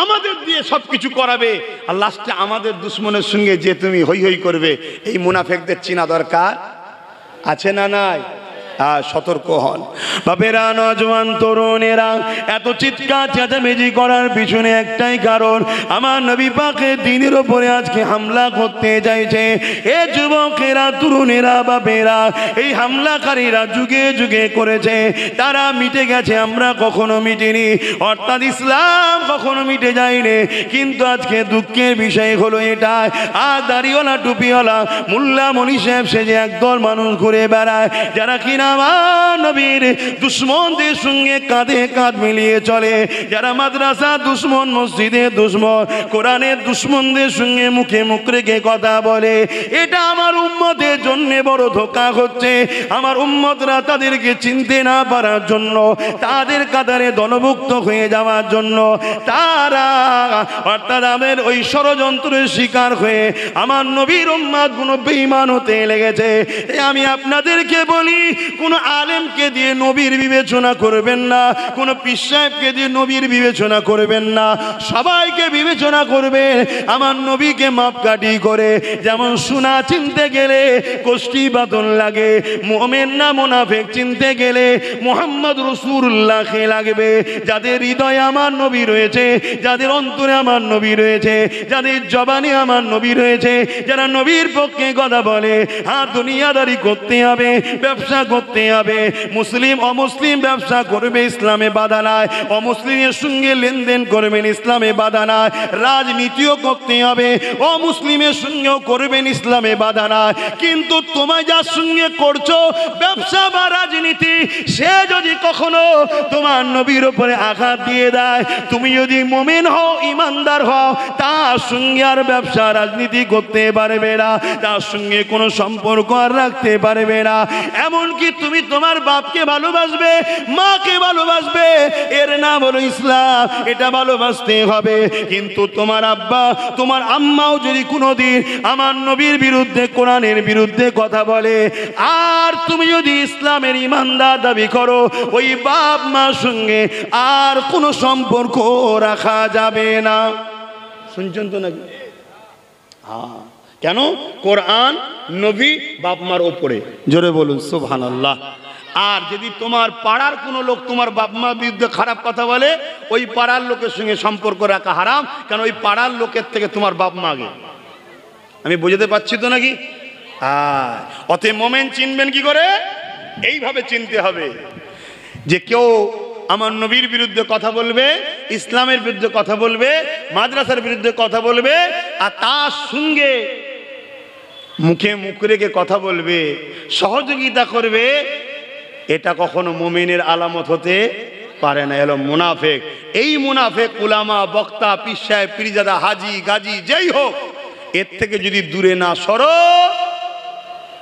আমাদের দিয়ে সবকিছু করাবে, আর লাস্টে আমাদের দুশ্মনের সঙ্গে যে তুমি হই হই করবে। এই মুনাফিকদের চিনা দরকার আছে না নাই? সতর্ক হন বাপেরা, নজওয়ান তরুণেরা। এত চিৎকার চেঁচামেচি করার পিছনে একটাই কারণ, আমার নবী পাকের দ্বীনের উপরে আজকে হামলা করতে চাইছে। এ যুবকেরা, তরুণেরা, বাপেরা, এই হামলাকারীরা যুগে যুগে করেছে, তারা মিটে গেছে, আমরা কখনো মিটিনি, অর্থাৎ ইসলাম কখনো মিটে যায়নি। কিন্তু আজকে দুঃখের বিষয় হলো এটা, আর দাড়িওয়ালা টুপিওয়ালা মোল্লা মনি সাহেব সেজে একদল মানুষ ঘুরে বেড়ায়, যারা কিনা আমার নবীর দুশ্মনদের সঙ্গে কাঁধে কাঁধ মিলিয়ে চলে, যারা মাদ্রাসা দুশ্মন, মসজিদে দুশ্মন, কোরআনের দুশ্মনদের সঙ্গে মুখে মুখ রেখে কথা বলে। এটা আমার উম্মতের জন্য বড় ধোঁকা হচ্ছে। আমার উম্মতরা তাদেরকে চিনতে না পারার জন্য, তাদের কাতারে দলভুক্ত হয়ে যাওয়ার জন্য, তারা অর্থাৎ আমাদের ওই ষড়যন্ত্রের শিকার হয়ে আমার নবীর উম্মত গুলো বেঈমান হতে লেগেছে। আমি আপনাদেরকে বলি, কোন আলেমকে দিয়ে নবীর বিবেচনা করবেন না, কোন পীর সাহেবকে দিয়ে নবীর বিবেচনা করবেন না, সবাইকে বিবেচনা করবেন আমার নবীকে মাপকাঠি করে। যেমন সোনা চিনতে গেলে কষ্টি বাদন লাগে, মুমিন না মুনাফিক চিনতে গেলে মুহাম্মদ রাসূলুল্লাহকে লাগবে। যাদের হৃদয়ে আমার নবী রয়েছে, যাদের অন্তরে আমার নবী রয়েছে, যাদের জবানে আমার নবী রয়েছে, যারা নবীর পক্ষে কথা বলে, দুনিয়াদারি করতে হবে, ব্যবসা করতে হবে, মুসলিম অমুসলিম ব্যবসা করবে, ইসলামে বাধা নাই, অমুসলিমের সঙ্গে লেনদেন করবেন, ইসলামে বাধা নাই, রাজনীতিও করতে হবে, অমুসলিমের সঙ্গেও করবেন, ইসলামে বাধা নাই। কিন্তু তোমায় যার সঙ্গে করছো ব্যবসা বা রাজনীতি, সে যদি কখনো তোমার নবীর উপরে আঘাত দিয়ে দেয়, তুমি যদি মুমিন হও, ইমানদার হও, তার সঙ্গে আর ব্যবসা রাজনীতি করতে পারবে না, তার সঙ্গে কোনো সম্পর্ক আর রাখতে পারবে না। এমনকি তুমি তোমার বাপকে ভালোবাসবে, মাকে ভালোবাসবে, এর নাম হলো ইসলাম, এটা ভালোবাসতে হবে। কিন্তু তোমার আব্বা, তোমার আম্মাও যদি কোনোদিন আমার নবীর বিরুদ্ধে, কোরআনের বিরুদ্ধে কথা বলে, আর তুমি যদি ইসলামের ইমানদার দাবি করো, ওই বাপ মার সঙ্গে আর কোনো সম্পর্ক রাখা যাবে না। শুনছেন তো নাকি? কেন? কোরআন, নবী, বাপ মার ওপরে। জোরে বলুন সুবহানাল্লাহ। আর যদি তোমার পাড়ার কোনো লোক তোমার বাপ মার বিরুদ্ধে খারাপ কথা বলে, ওই পাড়ার লোকের সঙ্গে সম্পর্ক রাখা হারাম, কেন ওই পাড়ার লোকের থেকে তোমার বাপ মা আগে। আমি বুঝতে পারছি তো নাকি? অতএব মোমেন চিনবেন কি করে? এইভাবে চিনতে হবে যে কেউ আমার নবীর বিরুদ্ধে কথা বলবে, ইসলামের বিরুদ্ধে কথা বলবে, মাদ্রাসার বিরুদ্ধে কথা বলবে, আর তার সঙ্গে মুখে মুখ রেখে কথা বলবে, সহযোগিতা করবে, এটা কখনো মুমিনের আলামত হতে পারে না। এলো মুনাফেক। এই মুনাফেক উলামা, বক্তা, পীর সাহেব, পীরজাদা, হাজি, গাজী যেই হোক, এর থেকে যদি দূরে না সরো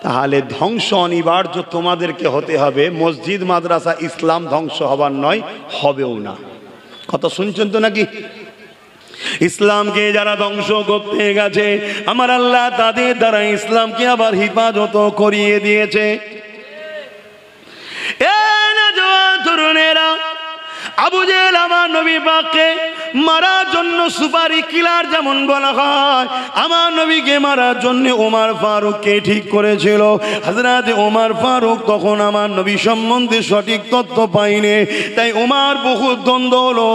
তাহলে ধ্বংস অনিবার্য তোমাদেরকে হতে হবে। মসজিদ, মাদ্রাসা, ইসলাম ধ্বংস হবার নয়, হবেও না। কথা শুনছেন তো নাকি? ইসলামকে যারা ধ্বংস করতে গেছে, আমার আল্লাহ তাদের দ্বারা ইসলামকে আবার হিফাজত করিয়ে দিয়েছে। তরুণেরা, আবু জেহেল আমার নবী পাককে মারার জন্য সুপারি কিলার যেমন বলা হয়, আমার নবীকে মারার জন্য ওমর ফারুককে ঠিক করেছিল। হযরত ওমর ফারুক তখন আমার নবী সম্বন্ধে সঠিক তথ্য পাইনি, তাই ওমর বহু দ্বন্দ্ব হলো,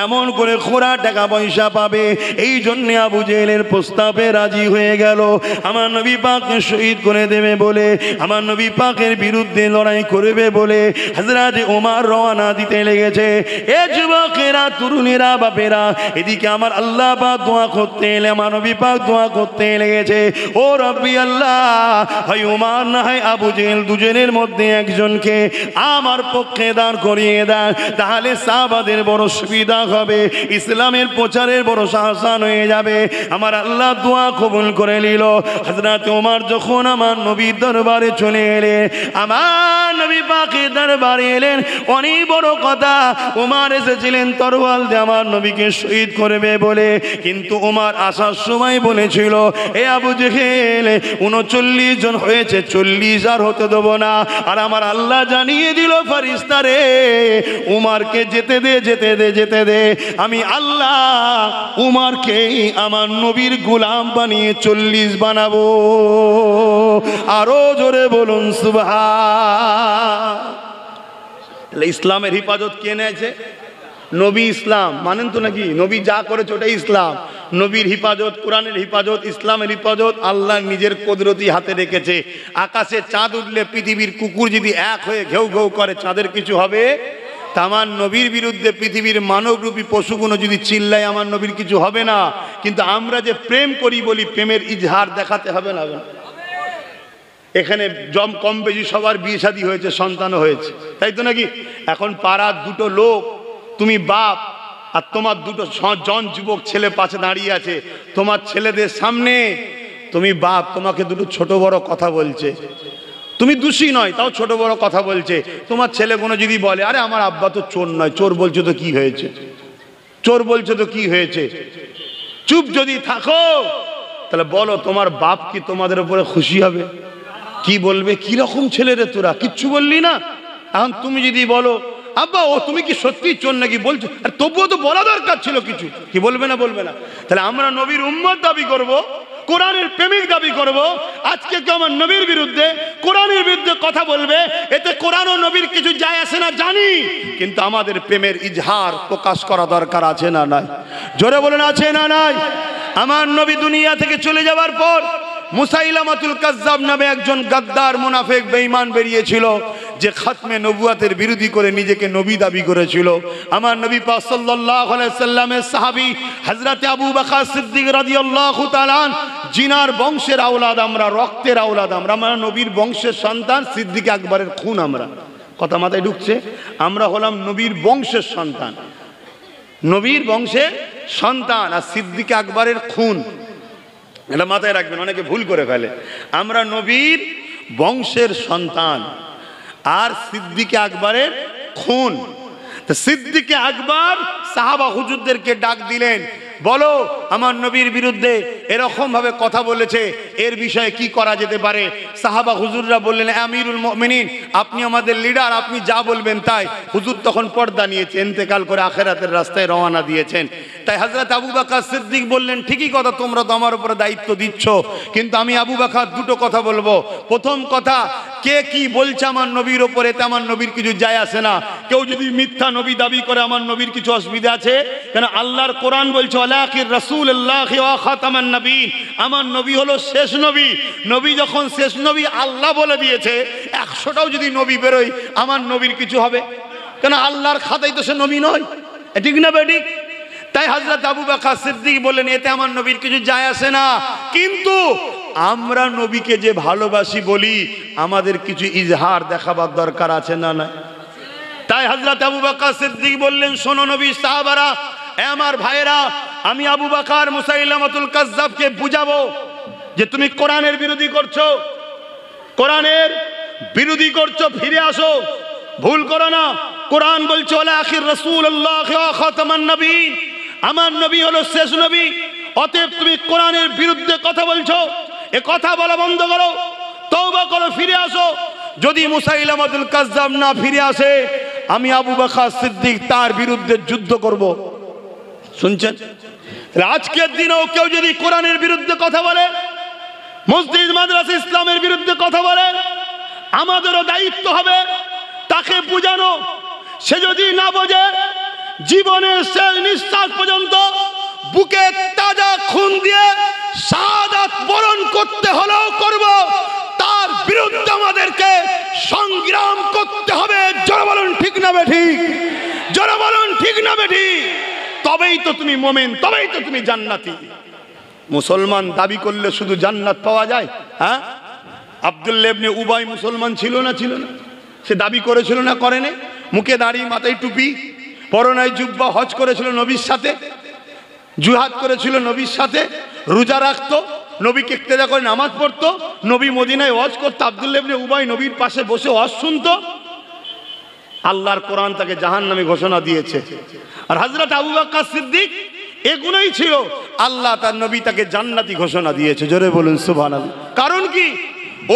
এমন করে খোরা টাকা পয়সা পাবে, এই জন্য আবু জেহেলের প্রস্তাবে রাজি হয়ে গেল আমার নবী পাককে শহীদ করে দেবে বলে, আমার নবী পাকের বিরুদ্ধে লড়াই করবে বলে হযরত ওমর রওনা দিতে লেগেছে। এ যুবকেরা, তরুণেরা, বাপেরা, এদিকে আমার আল্লাহ পাক দোয়া করতে এলে, আমার নবী পাক দোয়া করতে লেগেছে, ও রব্বি আল্লাহ, হয় ওমর না হয় আবু জেহেল, দুজনের মধ্যে একজনকে আমার পক্ষে দাঁড় করিয়ে দেন, তাহলে সাহাবাদের বড় সুবিধা হবে, ইসলামের প্রচারের বড় আসান হয়ে যাবে। আমার আল্লাহ দোয়া কবুল করে নিল। হযরত ওমর যখন আমার নবীর দরবারে চলে এলেন, আমার নবী পাকের দরবারে এলেন, অনেক বড় কথা, ওমর এসেছিলেন তরোয়াল দিয়ে আমার নবীকে শহীদ করবে বলে, কিন্তু ওমর আসার সময় বলেছিল, এ আবু জেহেল, 39 জন হয়েছে, 40 আর হতে দেব না। আর আমার আল্লাহ জানিয়ে দিল, ফেরেশতারে, উমরকে যেতে দে, যেতে দে, যেতে দে, আমি আল্লাহ উমরকে আমার নবীর গোলাম বানিয়ে 40 বানাবো। আরো জোরে বলুন সুবহান। ইসলামের হিফাজত কে নিয়েছে? নবী। ইসলাম মানেন তো নাকি? নবী যা করেছে ওটাই ইসলাম। নবীর হিফাজত, কোরআনের হিফাজত, ইসলামের হিফাজত আল্লাহ নিজের কুদরতি হাতে রেখেছে। আকাশে চাঁদ উঠলে পৃথিবীর কুকুর যদি এক হয়ে ঘেউ ঘেউ করে, চাঁদের কিছু হবে? আমার নবীর বিরুদ্ধে পৃথিবীর মানবরূপী পশুগুলো যদি চিল্লায়, আমার নবীর কিছু হবে না। কিন্তু আমরা যে প্রেম করি বলি, প্রেমের ইজহার দেখাতে হবে না? এখানে কম বেশি সবার বিয়ে শাদী হয়েছে, সন্তানও হয়েছে, তাই তো নাকি? এখন পাড়ার দুটো লোক, তুমি বাপ আর তোমার দুটো জন যুবক ছেলে পাশে দাঁড়িয়ে আছে, তোমার ছেলেদের সামনে তুমি বাপ, তোমাকে দুটো ছোট বড় কথা বলছে, তুমি দোষী নয়, তাও ছোট বড় কথা বলছে। তোমার ছেলেগুলো যদি বলে, আরে আমার আব্বা তো চোর নয়, চোর বলছো তো কি হয়েছে, চোর বলছো তো কি হয়েছে, চুপ যদি থাকো, তাহলে বলো তোমার বাপ কি তোমাদের উপরে খুশি হবে? কি বলবে, কি রকম ছেলে রে তোরা, কিচ্ছু বললি না। এখন তুমি যদি বলো, আব্বা ও তুমি কি সত্যি চোর নাকি বলছো, আর তবুও তো বলা দরকার ছিল কিছু, কি বলবে না? বলবে না। তাহলে আমরা নবীর উম্মত দাবি করব, কোরআনের প্রেমিক দাবি করব, আজকে কেউ আমার নবীর বিরুদ্ধে, কোরআনের বিরুদ্ধে কথা বলবে, এতে কোরআন ও নবীর কিছু যায় আসে না জানি, কিন্তু আমাদের প্রেমের ইজহার প্রকাশ করা দরকার আছে না নাই? জোরে বলেন, আছে না নাই? আমার নবী দুনিয়া থেকে চলে যাওয়ার পর মুসাইলামাতুল কাজ্জাব নামে একজন গাদ্দার মুনাফিক বেঈমান বেরিয়েছিল, যে খাতমে নবুয়াতের বিরোধী করে নিজেকে নবী দাবি করেছিল। আমার নবী পাক সাল্লাল্লাহু আলাইহি সাল্লামের সাহাবী হযরত আবু বকর সিদ্দিক রাদিয়াল্লাহু তাআলা, জিনার বংশের আওলাদ আমরা, রক্তের আওলাদ আমরা, আমরা নবীর বংশের সন্তান, সিদ্দিক আকবরের খুন আমরা। কথা মাথায় ঢুকছে? আমরা হলাম নবীর বংশের সন্তান, নবীর বংশের সন্তান, আর সিদ্দিক আকবরের খুন। এটা মাথায় রাখবেন, অনেকে ভুল করে ফেলে। আমরা নবীর বংশের সন্তান আর সিদ্দিকে আকবরের খুন। তো সিদ্দিকে আকবর সাহাবা হুজুরদেরকে ডাক দিলেন, বলো আমার নবীর বিরুদ্ধে এরকম ভাবে কথা বলেছে, এর বিষয়ে কি করা যেতে পারে? সাহাবা হুজুররা বললেন, আমিরুল মুমিনিন, আপনি আমাদের লিডার, আপনি যা বলবেন তাই। হুজুর তখন পর্দা নিয়েছে, ইন্তেকাল করে আখিরাতের রাস্তায় রওনা দিয়েছেন। তাই হযরত আবু বকর সিদ্দিক বললেন, ঠিকই কথা, তোমরা তো আমার উপরে দায়িত্ব দিচ্ছ, কিন্তু আমি আবু বকর দুটো কথা বলবো। প্রথম কথা, কে কি বলছে আমার নবীর ওপরে, এতে আমার নবীর কিছু যায় আসে না। কেউ যদি মিথ্যা নবী দাবি করে, আমার নবীর কিছু অসুবিধা আছে? কেন আল্লাহর কোরআন বলছে, ওয়ালাকির রাসূলুল্লাহি ওয়া খাতামান নবীন, আমার নবী হলো শেষ নবী। নবী যখন শেষ নবী আল্লাহ বলে দিয়েছে, 100টাও যদি নবী বেরোয়, আমার নবীর কিছু হবে? কেন আল্লাহর খাতায় তো সে নবী নয়, ঠিক না বেঠিক? তাই হযরত আবু বকর সিদ্দিক বললেন এতে আমার নবীর কিছু যায় আসে না, কিন্তু আমরা নবীকে যে ভালোবাসি বলি আমাদের কিছু ইজহার দেখাবার দরকার আছে না? না। তাই হযরত আবু বকর সিদ্দিক বললেন শোনো নবীর সাহাবারা, এ আমার ভাইরা, আমি আবু বকর মুসাইলামাতুল কাজ্জাবকে বুঝাবো যে তুমি কোরআনের বিরোধী করছো, কোরআনের বিরোধী করছো, ফিরে আসো, ভুল করো না। কোরআন বলছে ওয়ালা আখির রাসূলুল্লাহ ওয়া খাতামান নবীন, আমার নবী হলো শেষ নবী, অতএব তুমি কোরআনের বিরুদ্ধে কথা বলছো, এ কথা বলা বন্ধ করো, তওবা করো, ফিরে আসো। যদি মুসাইলামাতুল কাজ্জাব না ফিরে আসে আমি আবু বকর সিদ্দিক তার বিরুদ্ধে যুদ্ধ করব। শুনছেন? আজকের দিনেও কেউ যদি কোরআনের বিরুদ্ধে কথা বলে, মসজিদ মাদ্রাসা ইসলামের বিরুদ্ধে কথা বলে, আমাদেরও দায়িত্ব হবে তাকে বুঝানো। সে যদি না বোঝে জীবনের শেষ নিঃশ্বাস পর্যন্ত বুকে তাজা খুন দিয়ে শাহাদাত বরণ করতে হলেও করব, তার বিরুদ্ধে আমাদেরকে সংগ্রাম করতে হবে। জোরে বলুন ঠিক না বেঠিক? জোরে বলুন ঠিক না বেঠিক? তবেই তো তুমি মুমিন, তবেই তো তুমি জান্নাতি। মুসলমান দাবি করলে শুধু জান্নাত পাওয়া যায়? হ্যাঁ, আব্দুল্লাহ ইবনে উবাই মুসলমান ছিল না? ছিল না? সে দাবি করেছিল না? করেনি? মুখে দাড়ি, মাথায় টুপি, পরনায় জুব্বা, হজ করেছিল নবীর সাথে, জিহাদ করেছিল নবীর সাথে, রোজা রাখতো, নবীকে ইক্তেদা করে নামাজ পড়তো, নবী মদিনায় হজ করতো, আব্দুল্লাহ ইবনে উবাই নবীর পাশে বসে হজ শুনতো। আল্লাহর কোরআন তাকে জাহান্নামী ঘোষণা দিয়েছে। আর হযরত আবু বকর সিদ্দিক এগুলোই ছিল, আল্লাহ তার নবী তাকে জান্নাতি ঘোষণা দিয়েছে। জোরে বলুন সুবহানাল্লাহ। কারণ কি?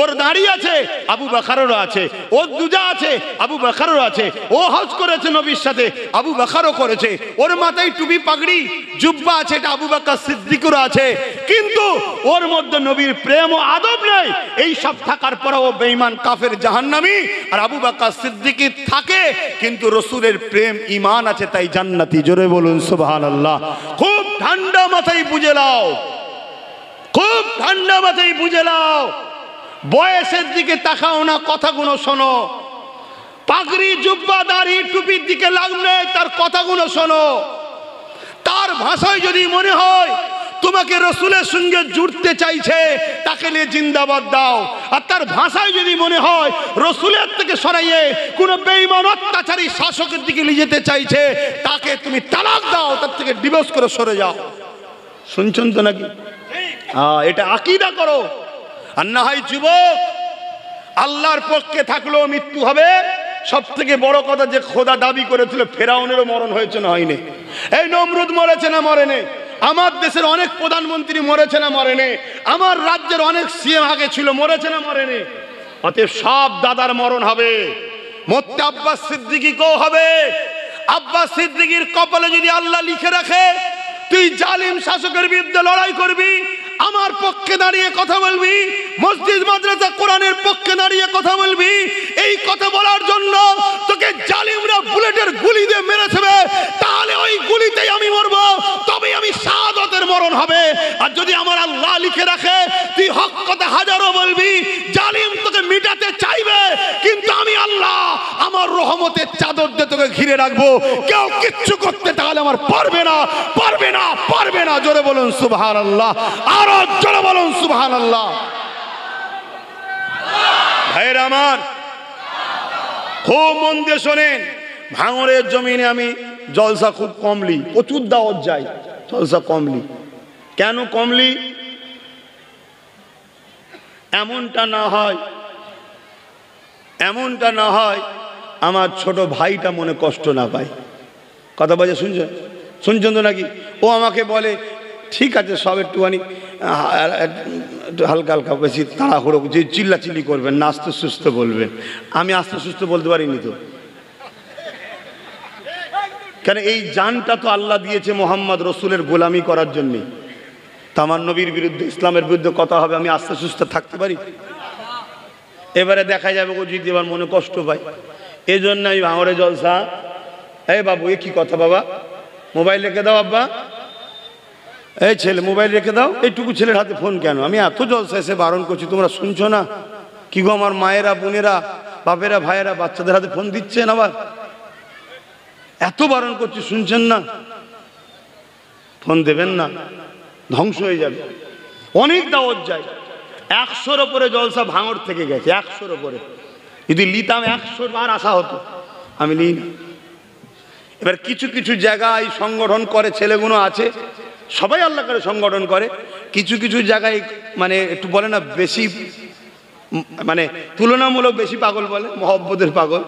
ওর দাড়ি আছে, আবু বকরেরও আছে, ওর দুজা আছে, আবু বকরেরও আছে, ও হজ করেছে নবীর সাথে, আবু বকরও করেছে, ওর মাথায় টুপি পাগড়ি জুব্বা আছে, এটা আবু বকর সিদ্দিকেরও আছে, কিন্তু ওর মধ্যে নবীর প্রেম ও আদব নেই। এই সব থাকার পরেও ও বেঈমান কাফের জাহান্নামী। আর আবু বকর সিদ্দিক থাকে কিন্তু রাসূলের প্রেম ঈমান আছে, তাই জান্নাতি। জোরে বলুন সুবহানাল্লাহ। খুব ঠান্ডা মাথায় বুঝে নাও, খুব ঠান্ডা মাথায় বুঝে নাও। বয়সের দিকে তাকাও না, কথাগুলো শোনো। পাগড়ি জুব্বা দাড়ি টুপির দিকে লাগলে তার কথাগুলো শোনো। তার ভাষায় যদি মনে হয় তোমাকে রসুলের সঙ্গে জুড়তে চাইছে, তাকে নিয়ে জিন্দাবাদ দাও। আর তার ভাষায় যদি মনে হয় রসুলের থেকে সরাইয়ে কোনো বেঈমান অত্যাচারী শাসকের দিকে নিয়ে যেতে চাইছে, তাকে তুমি তালাক দাও, তার থেকে ডিভোর্স করে সরে যাও। শুনছেন তো নাকি? এটা আকীদা করো। আর না হয় যুবক, আল্লাহর পক্ষে থাকলেও মৃত্যু হবে। সব থেকে বড় কথা যে খোদা দাবি করেছিল, ফেরাউনেরও মরণ হয়েছে না হয়নি? এই নমরুদ মরেছে না মরেনি? আমার দেশের অনেক প্রধানমন্ত্রী মরেছে না মরেনি? আমার রাজ্যের অনেক সিএম আগে ছিল, মরেছে না মরেনি? অতএব সব দাদার মরণ হবে। মরতে আব্বাস সিদ্দিকীকেও হবে। আব্বাস সিদ্দিকীর কপালে যদি আল্লাহ লিখে রাখে তুই জালিম শাসকের বিরুদ্ধে লড়াই করবি, আমার পক্ষে দাঁড়িয়ে কথা বলবি, মসজিদ মাদ্রাসা কোরআনের পক্ষে দাঁড়িয়ে কথা বলবি, এই কথা বলার জন্য তোকে জালিমরা বুলেটের গুলি দিয়ে মেরেছে, তাহলে ওই গুলিতেই আমি মরব, তবে আমি শাহাদাতের মরণ হবে। আর যদি আমার আল্লাহ লিখে রাখে তুই হক কথা হাজারো বলবি, জালিম তোকে মিটাতে চাইবে, কিন্তু আমি আল্লাহ আমার রহমতের চাদর দিয়ে তোকে ঘিরে রাখবো, কেউ কিচ্ছু করতে তাহলে আমার পারবে না, পারবে না, পারবে না। জোরে বলুন সুবহানাল্লাহ, আরো জোরে বলুন সুবহানাল্লাহ। ভাইরা আমার, খুব মন দিয়ে শোনেন। ভাঙড়ের জমিনে আমি জলসা খুব কমলি, প্রচুর দাওয়াত যাই, জলসা কমলি। কেন কমলি? এমনটা না হয় আমার ছোট ভাইটা মনে কষ্ট না পায়। কথা বলছে, শুনছেন তো নাকি? ও আমাকে বলে ঠিক আছে সব একটুখানি হালকা হালকা, বেশি তাড়াহুড়ো যে চিল্লাচিল্লি করবেন না, আস্তে সুস্থ বলবেন। আমি আস্তে সুস্থ বলতে পারিনি তো, কেন এই জানটা তো আল্লাহ দিয়েছে মোহাম্মদ রসুলের গোলামি করার জন্যে। তা আমার নবীর বিরুদ্ধে, ইসলামের বিরুদ্ধে কথা হবে, আমি আস্তে সুস্থ থাকতে পারি? এবারে দেখা যাবে ও যদি এবার মনে কষ্ট পায়। এই জন্য আমি ভাঙড়ে জলসা, এই বাবু এ কি কথা বাবা, মোবাইল রেখে দাও আব্বা, এই ছেলে মোবাইল রেখে দাও, এইটুকু ছেলের হাতে ফোন কেন? আমি এত জলসা এসে বারণ করছি, তোমরা শুনছো না? কি গো আমার মায়েরা, বোনেরা, বাপেরা, ভাইয়েরা বাচ্চাদের হাতে ফোন দিচ্ছেন আবার? এত বারণ করছি, শুনছেন না? ফোন দেবেন না, ধ্বংস হয়ে যাবে। অনেক দাওয়াত যায়, 100-র ওপরে জলসা ভাঙড় থেকে গেছে, 100-র ওপরে। যদি লিতাম 100 বার আসা হতো, আমি নিই না। এবার কিছু কিছু জায়গায় সংগঠন করে, ছেলেগুলো আছে, সবাই আল্লাহ করে সংগঠন করে। কিছু কিছু জায়গায় মানে একটু বলে না, বেশি মানে তুলনামূলক বেশি পাগল বলে, মহব্বতের পাগল।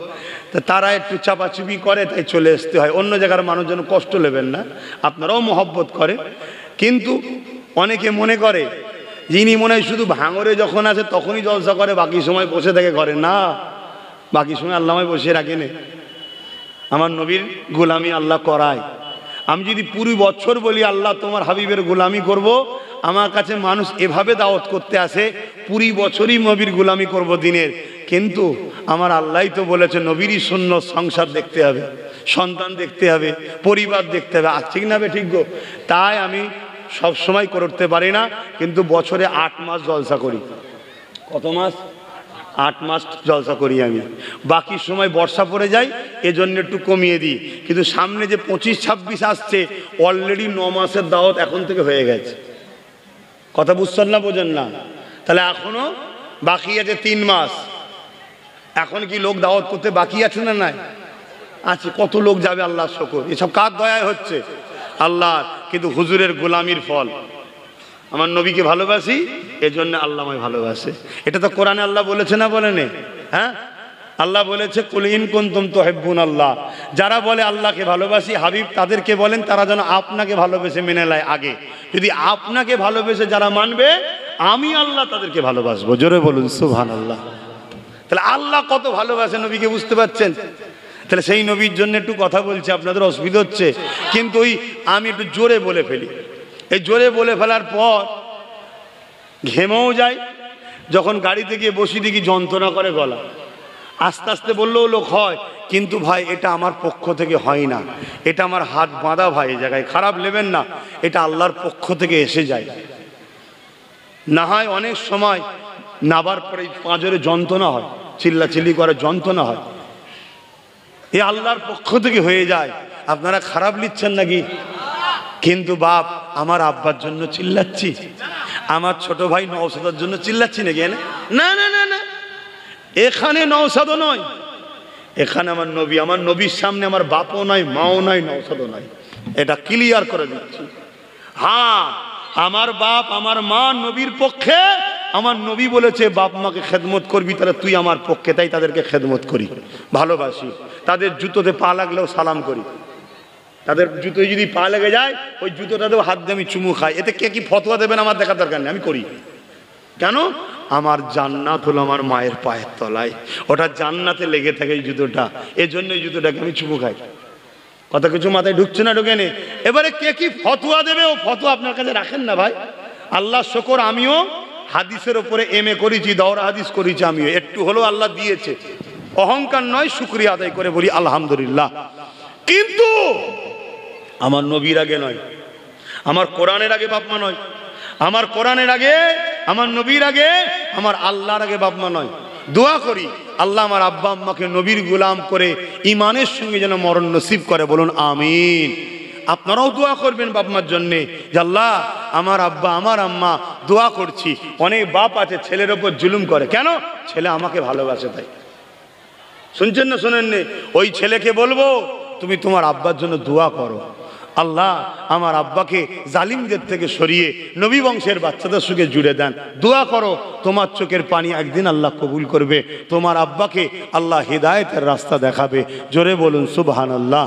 তা তারা একটু চাপাচুপি করে, তাই চলে আসতে হয়। অন্য জায়গার মানুষজন কষ্ট নেবেন না, আপনারাও মহব্বত করে। কিন্তু অনেকে মনে করে যিনি মনে হয় শুধু ভাঙরে যখন আছে তখনই জলসা করে, বাকি সময় বসে থাকে। করে না, বাকি সময় আল্লাহ আমায় বসিয়ে রাখেন। আমার নবীর গোলামি আল্লাহ করায়। আমি যদি পুরো বছর বলি আল্লাহ তোমার হাবিবের গোলামি করব, আমার কাছে মানুষ এভাবে দাওয়াত করতে আসে, পুরো বছরই নবীর গোলামি করব দিনের। কিন্তু আমার আল্লাহই তো বলেছে নবীরই সুন্নত, সংসার দেখতে হবে, সন্তান দেখতে হবে, পরিবার দেখতে হবে। আর ঠিক না বে ঠিক গো? তাই আমি সব সময় করতে পারি না, কিন্তু বছরে 8 মাস জলসা করি। কত মাস? 8 মাস জলসা করি আমি। বাকি সময় বর্ষা পড়ে যায়, এজন্য একটু কমিয়ে দিই। কিন্তু সামনে যে 25-26 আসছে, অলরেডি 9 মাসের দাওয়াত এখন থেকে হয়ে গেছে। কথা বুঝছেন না, বোঝেন না? তাহলে এখনো বাকি আছে 3 মাস। এখন কি লোক দাওয়াত করতে বাকি আছে না? নাই আছে। কত লোক যাবে, আল্লাহর শুকর। এসব কার দয়ায় হচ্ছে? আল্লাহ। কিন্তু হুজুরের গোলামির ফল। আমার নবীকে ভালোবাসি, এজন্য আল্লাহ আমায় ভালোবাসে। এটা তো কোরআনে আল্লাহ বলেছে না, বলেনি? হ্যাঁ, আল্লাহ বলেছে কুল ইন কুনতুম তুহিব্বুনাল্লাহ। যারা বলে আল্লাহকে ভালোবাসি, হাবিব তাদেরকে বলেন তারা যেন আপনাকে ভালোবেসে মেনে নেয় আগে। যদি আপনাকে ভালোবেসে যারা মানবে, আমি আল্লাহ তাদেরকে ভালোবাসবো। জোরে বলুন সুবহানাল্লাহ। তাহলে আল্লাহ কত ভালোবাসে নবীকে, বুঝতে পারছেন? তাহলে সেই নবীর জন্য একটু কথা বলছি, আপনাদের অসুবিধা হচ্ছে, কিন্তু ওই আমি একটু জোরে বলে ফেলি। এই জোরে বলে ফেলার পর ঘেমেও যায়। যখন গাড়িতে গিয়ে বসি দেখি যন্ত্রণা করে গলা। আস্তে আস্তে বললেও লোক হয়, কিন্তু ভাই এটা আমার পক্ষ থেকে হয় না, এটা আমার হাত বাঁধা। ভাই এই জায়গায় খারাপ নেবেন না, এটা আল্লাহর পক্ষ থেকে এসে যায়। না হয় অনেক সময় নাবার পরে পাঁজরে যন্ত্রণা হয়, চিল্লাচিল্লি করে যন্ত্রণা হয়, এ আল্লাহর পক্ষ থেকে হয়ে যায়। আপনারা খারাপ নিচ্ছেন নাকি? কিন্তু বাপ, আমার আব্বার জন্য চিল্লাচ্ছি, আমার ছোট ভাই নওশাদের জন্য চিল্লাচ্ছি নাকি? না না না না, এখানে নওশাদও নয়, এখানে আমার নবী। আমার নবীর সামনে আমার বাপও নয়, মাও নয়, নওশাদও নয়। এটা ক্লিয়ার করে দিচ্ছি। হ্যাঁ, আমার বাপ আমার মা নবীর পক্ষে। আমার নবী বলেছে বাপ মাকে খেদমত করবি, তাহলে তুই আমার পক্ষে। তাই তাদেরকে খেদমত করি, ভালোবাসি। তাদের জুতোতে পা লাগলেও সালাম করি। তাদের জুতোয় যদি পা লেগে যায়, ওই জুতোটাতেও হাত দিয়ে আমি চুমু খাই। এতে কে কি ফতোয়া দেবেন আমার দেখার দরকার নেই, আমি করি। কেন? আমার জান্নাত হলো আমার মায়ের পায়ের তলায়, ওটা জান্নাতে লেগে থাকে এই জুতোটা, এজন্য এই জুতোটাকে আমি চুমু খাই। কত কিছু মাথায় ঢুকছে না, ঢুকে নে। এবারে কে কি ফতোয়া দেবে, ও ফতোয়া আপনার কাছে রাখেন না ভাই। আল্লাহ শুকর, আমিও হাদিসের ওপরে MA করেছি, দওরা হাদিস করেছি আমিও। একটু হলেও আল্লাহ দিয়েছে, অহংকার নয়, শুকরিয়া আদায় করে বলি আলহামদুলিল্লাহ। কিন্তু আমার নবীর আগে নয়, আমার কোরআনের আগে বাপ মা নয়, আমার কোরআনের আগে, আমার নবীর আগে, আমার আল্লাহর আগে বাপ মা নয়। দোয়া করি আল্লাহ আমার আব্বা আম্মাকে নবীর গোলাম করে ইমানের সঙ্গে যেন মরণ নসিব করে, বলুন আমিন। আপনারাও দোয়া করবেন বাপ মার জন্যে, যে আল্লাহ আমার আব্বা আমার আম্মা, দোয়া করছি। অনেক বাপ আছে ছেলের ওপর জুলুম করে, কেন? ছেলে আমাকে ভালোবাসে তাই। শুনছেন না শোনেননি? ওই ছেলেকে বলবো তুমি তোমার আব্বার জন্য দোয়া করো, আল্লাহ আমার আব্বাকে জালিমদের থেকে সরিয়ে নবী বংশের বাচ্চাদের সঙ্গে জুড়ে দেন। দোয়া করো, তোমার চোখের পানি একদিন আল্লাহ কবুল করবে, তোমার আব্বাকে আল্লাহ হিদায়েতের রাস্তা দেখাবে। জোরে বলুন সুবহানাল্লাহ।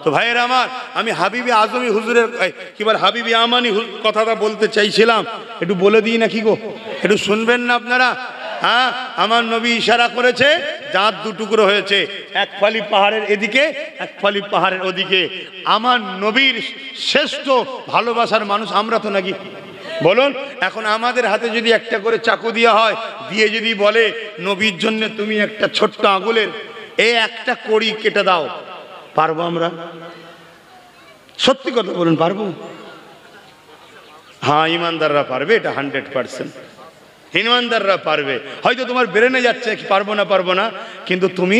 তো ভাইয়ের আমার, আমি হাবিবি আজমি হুজুরের কি বল হাবিবি আমানি কথাটা বলতে চাইছিলাম, একটু বলে দিই নাকি গো? একটু শুনবেন না আপনারা? হ্যাঁ, আমার নবী ইশারা করেছে, দাঁত দুটুকরো হয়েছে, এক ফালি পাহাড়ের এদিকে, এক ফালি পাহাড়ের ওদিকে। আমার নবীর শ্রেষ্ঠ ভালোবাসার মানুষ আমরা তো নাকি? বলুন, এখন আমাদের হাতে যদি একটা করে চাকু দেওয়া হয়, দিয়ে যদি বলে নবীর জন্য তুমি একটা ছোট্ট আঙুলের এই একটা কড়ি কেটে দাও, পারবো আমরা? সত্যি কথা বলুন, পারবো? হ্যাঁ, ইমানদাররা পারবে, এটা 100%। ইমানদাররা পারবে। হয়তো তোমার ব্রেনে যাচ্ছে পারবো না, কিন্তু তুমি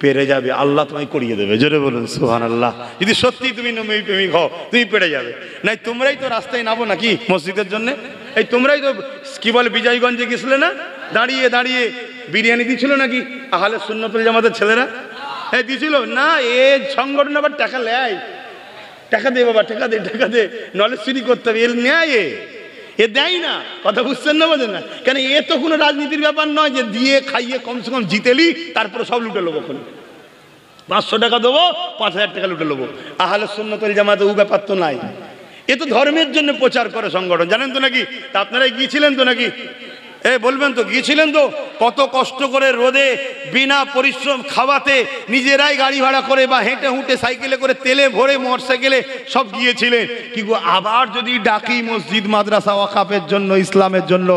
পেরে যাবে, আল্লাহ তোমায় করিয়ে দেবে। জোরে বলুন সুবহানাল্লাহ। যদি সত্যি তুমি নবী প্রেমিক হও তুমি পেরে যাবে। নাই তোমরাই তো রাস্তায় নামো নাকি মসজিদের জন্য? এই তোমরাই তো কি বলে বিজয়গঞ্জে গেছিলে না, দাঁড়িয়ে দাঁড়িয়ে বিরিয়ানি দিছিল নাকি আহলে সুন্নাত ওয়াল জামাতের ছেলেরা? হ্যাঁ দিছিল না? এ সংগঠন আবার টাকা নেয়, টাকা দে বাবা, টাকা দে, টাকা দে, নলেজ চুরি করতে হবে, এর নেয় এ দেয় না। কথা বুঝছেন না, বোঝেন না কেন? এ তো কোনো রাজনীতির ব্যাপার নয় যে দিয়ে খাইয়ে কমসে কম জিতেলি তারপরে সব লুটে নেবো। 500 টাকা দেবো, 5000 টাকা লুটে নেবো। আহলে সুন্নাত ওয়াল জামাতে ও ব্যাপার তো নাই। এ তো ধর্মের জন্য প্রচার করে সংগঠন, জানেন তো নাকি? তা আপনারাই গিয়েছিলেন তো নাকি? বলবেন তো গিয়েছিলেন তো? কত কষ্ট করে রোদে বিনা পরিশ্রম খাওয়াতে নিজেরাই গাড়ি ভাড়া করে বা হেঁটে হুঁটে সাইকেলে করে তেলে ভরে মোটরসাইকেলে সব গিয়েছিলেন। কিন্তু আবার যদি ডাকি মসজিদ মাদ্রাসা ওয়াকাফের জন্য, ইসলামের জন্য,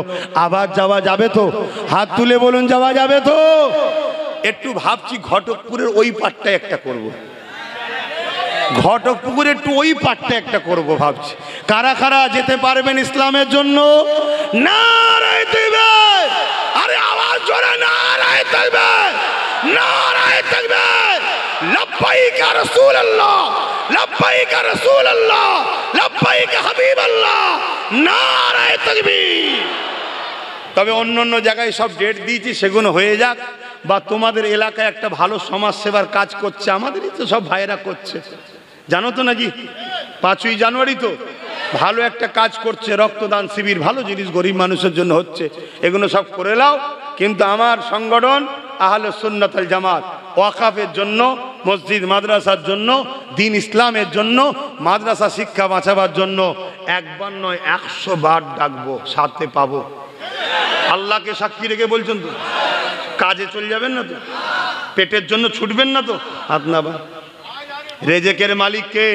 আবার যাওয়া যাবে তো? হাত তুলে বলুন যাওয়া যাবে তো? একটু ভাবছি ঘটকপুরের ওই পাটটা একটা করব, ঘটকপুকুরে একটু ওই পাটটা একটা করব ভাবছি। কারা কারা যেতে পারবেন ইসলামের জন্য? নারায়ে তাকবীর! আরে আওয়াজ জোরে নারায়ে তাকবীর! নারায়ে তাকবীর! লব্বাইক ইয়া রাসূলুল্লাহ, লব্বাইক ইয়া রাসূলুল্লাহ, লব্বাইক হাবিবাল্লাহ, নারায়ে তাকবীর! তবে অন্য অন্য জায়গায় সব ডেট দিয়েছি, সেগুলো হয়ে যাক। বা তোমাদের এলাকায় একটা ভালো সমাজ সেবার কাজ করছে, আমাদেরই তো সব ভাইয়েরা করছে, জানো তো নাকি? 5ই জানুয়ারি তো ভালো একটা কাজ করছে, রক্তদান শিবির, ভালো জিনিস গরিব মানুষের জন্য হচ্ছে, এগুলো সব করে নাও। কিন্তু আমার সংগঠন আহলে সুন্নাত ওয়াল জামাত ওয়াকাফের জন্য, মসজিদ মাদ্রাসার জন্য, দ্বীন ইসলামের জন্য, মাদ্রাসা শিক্ষা বাঁচাবার জন্য একবার নয় 100 বার ডাকবো, সাথে পাবো। আল্লাহকে সাক্ষী রেখে বলছেন তো? কাজে চলে যাবেন না তো? পেটের জন্য ছুটবেন না তো? হাত না বা। রেজেকের মালিক কে?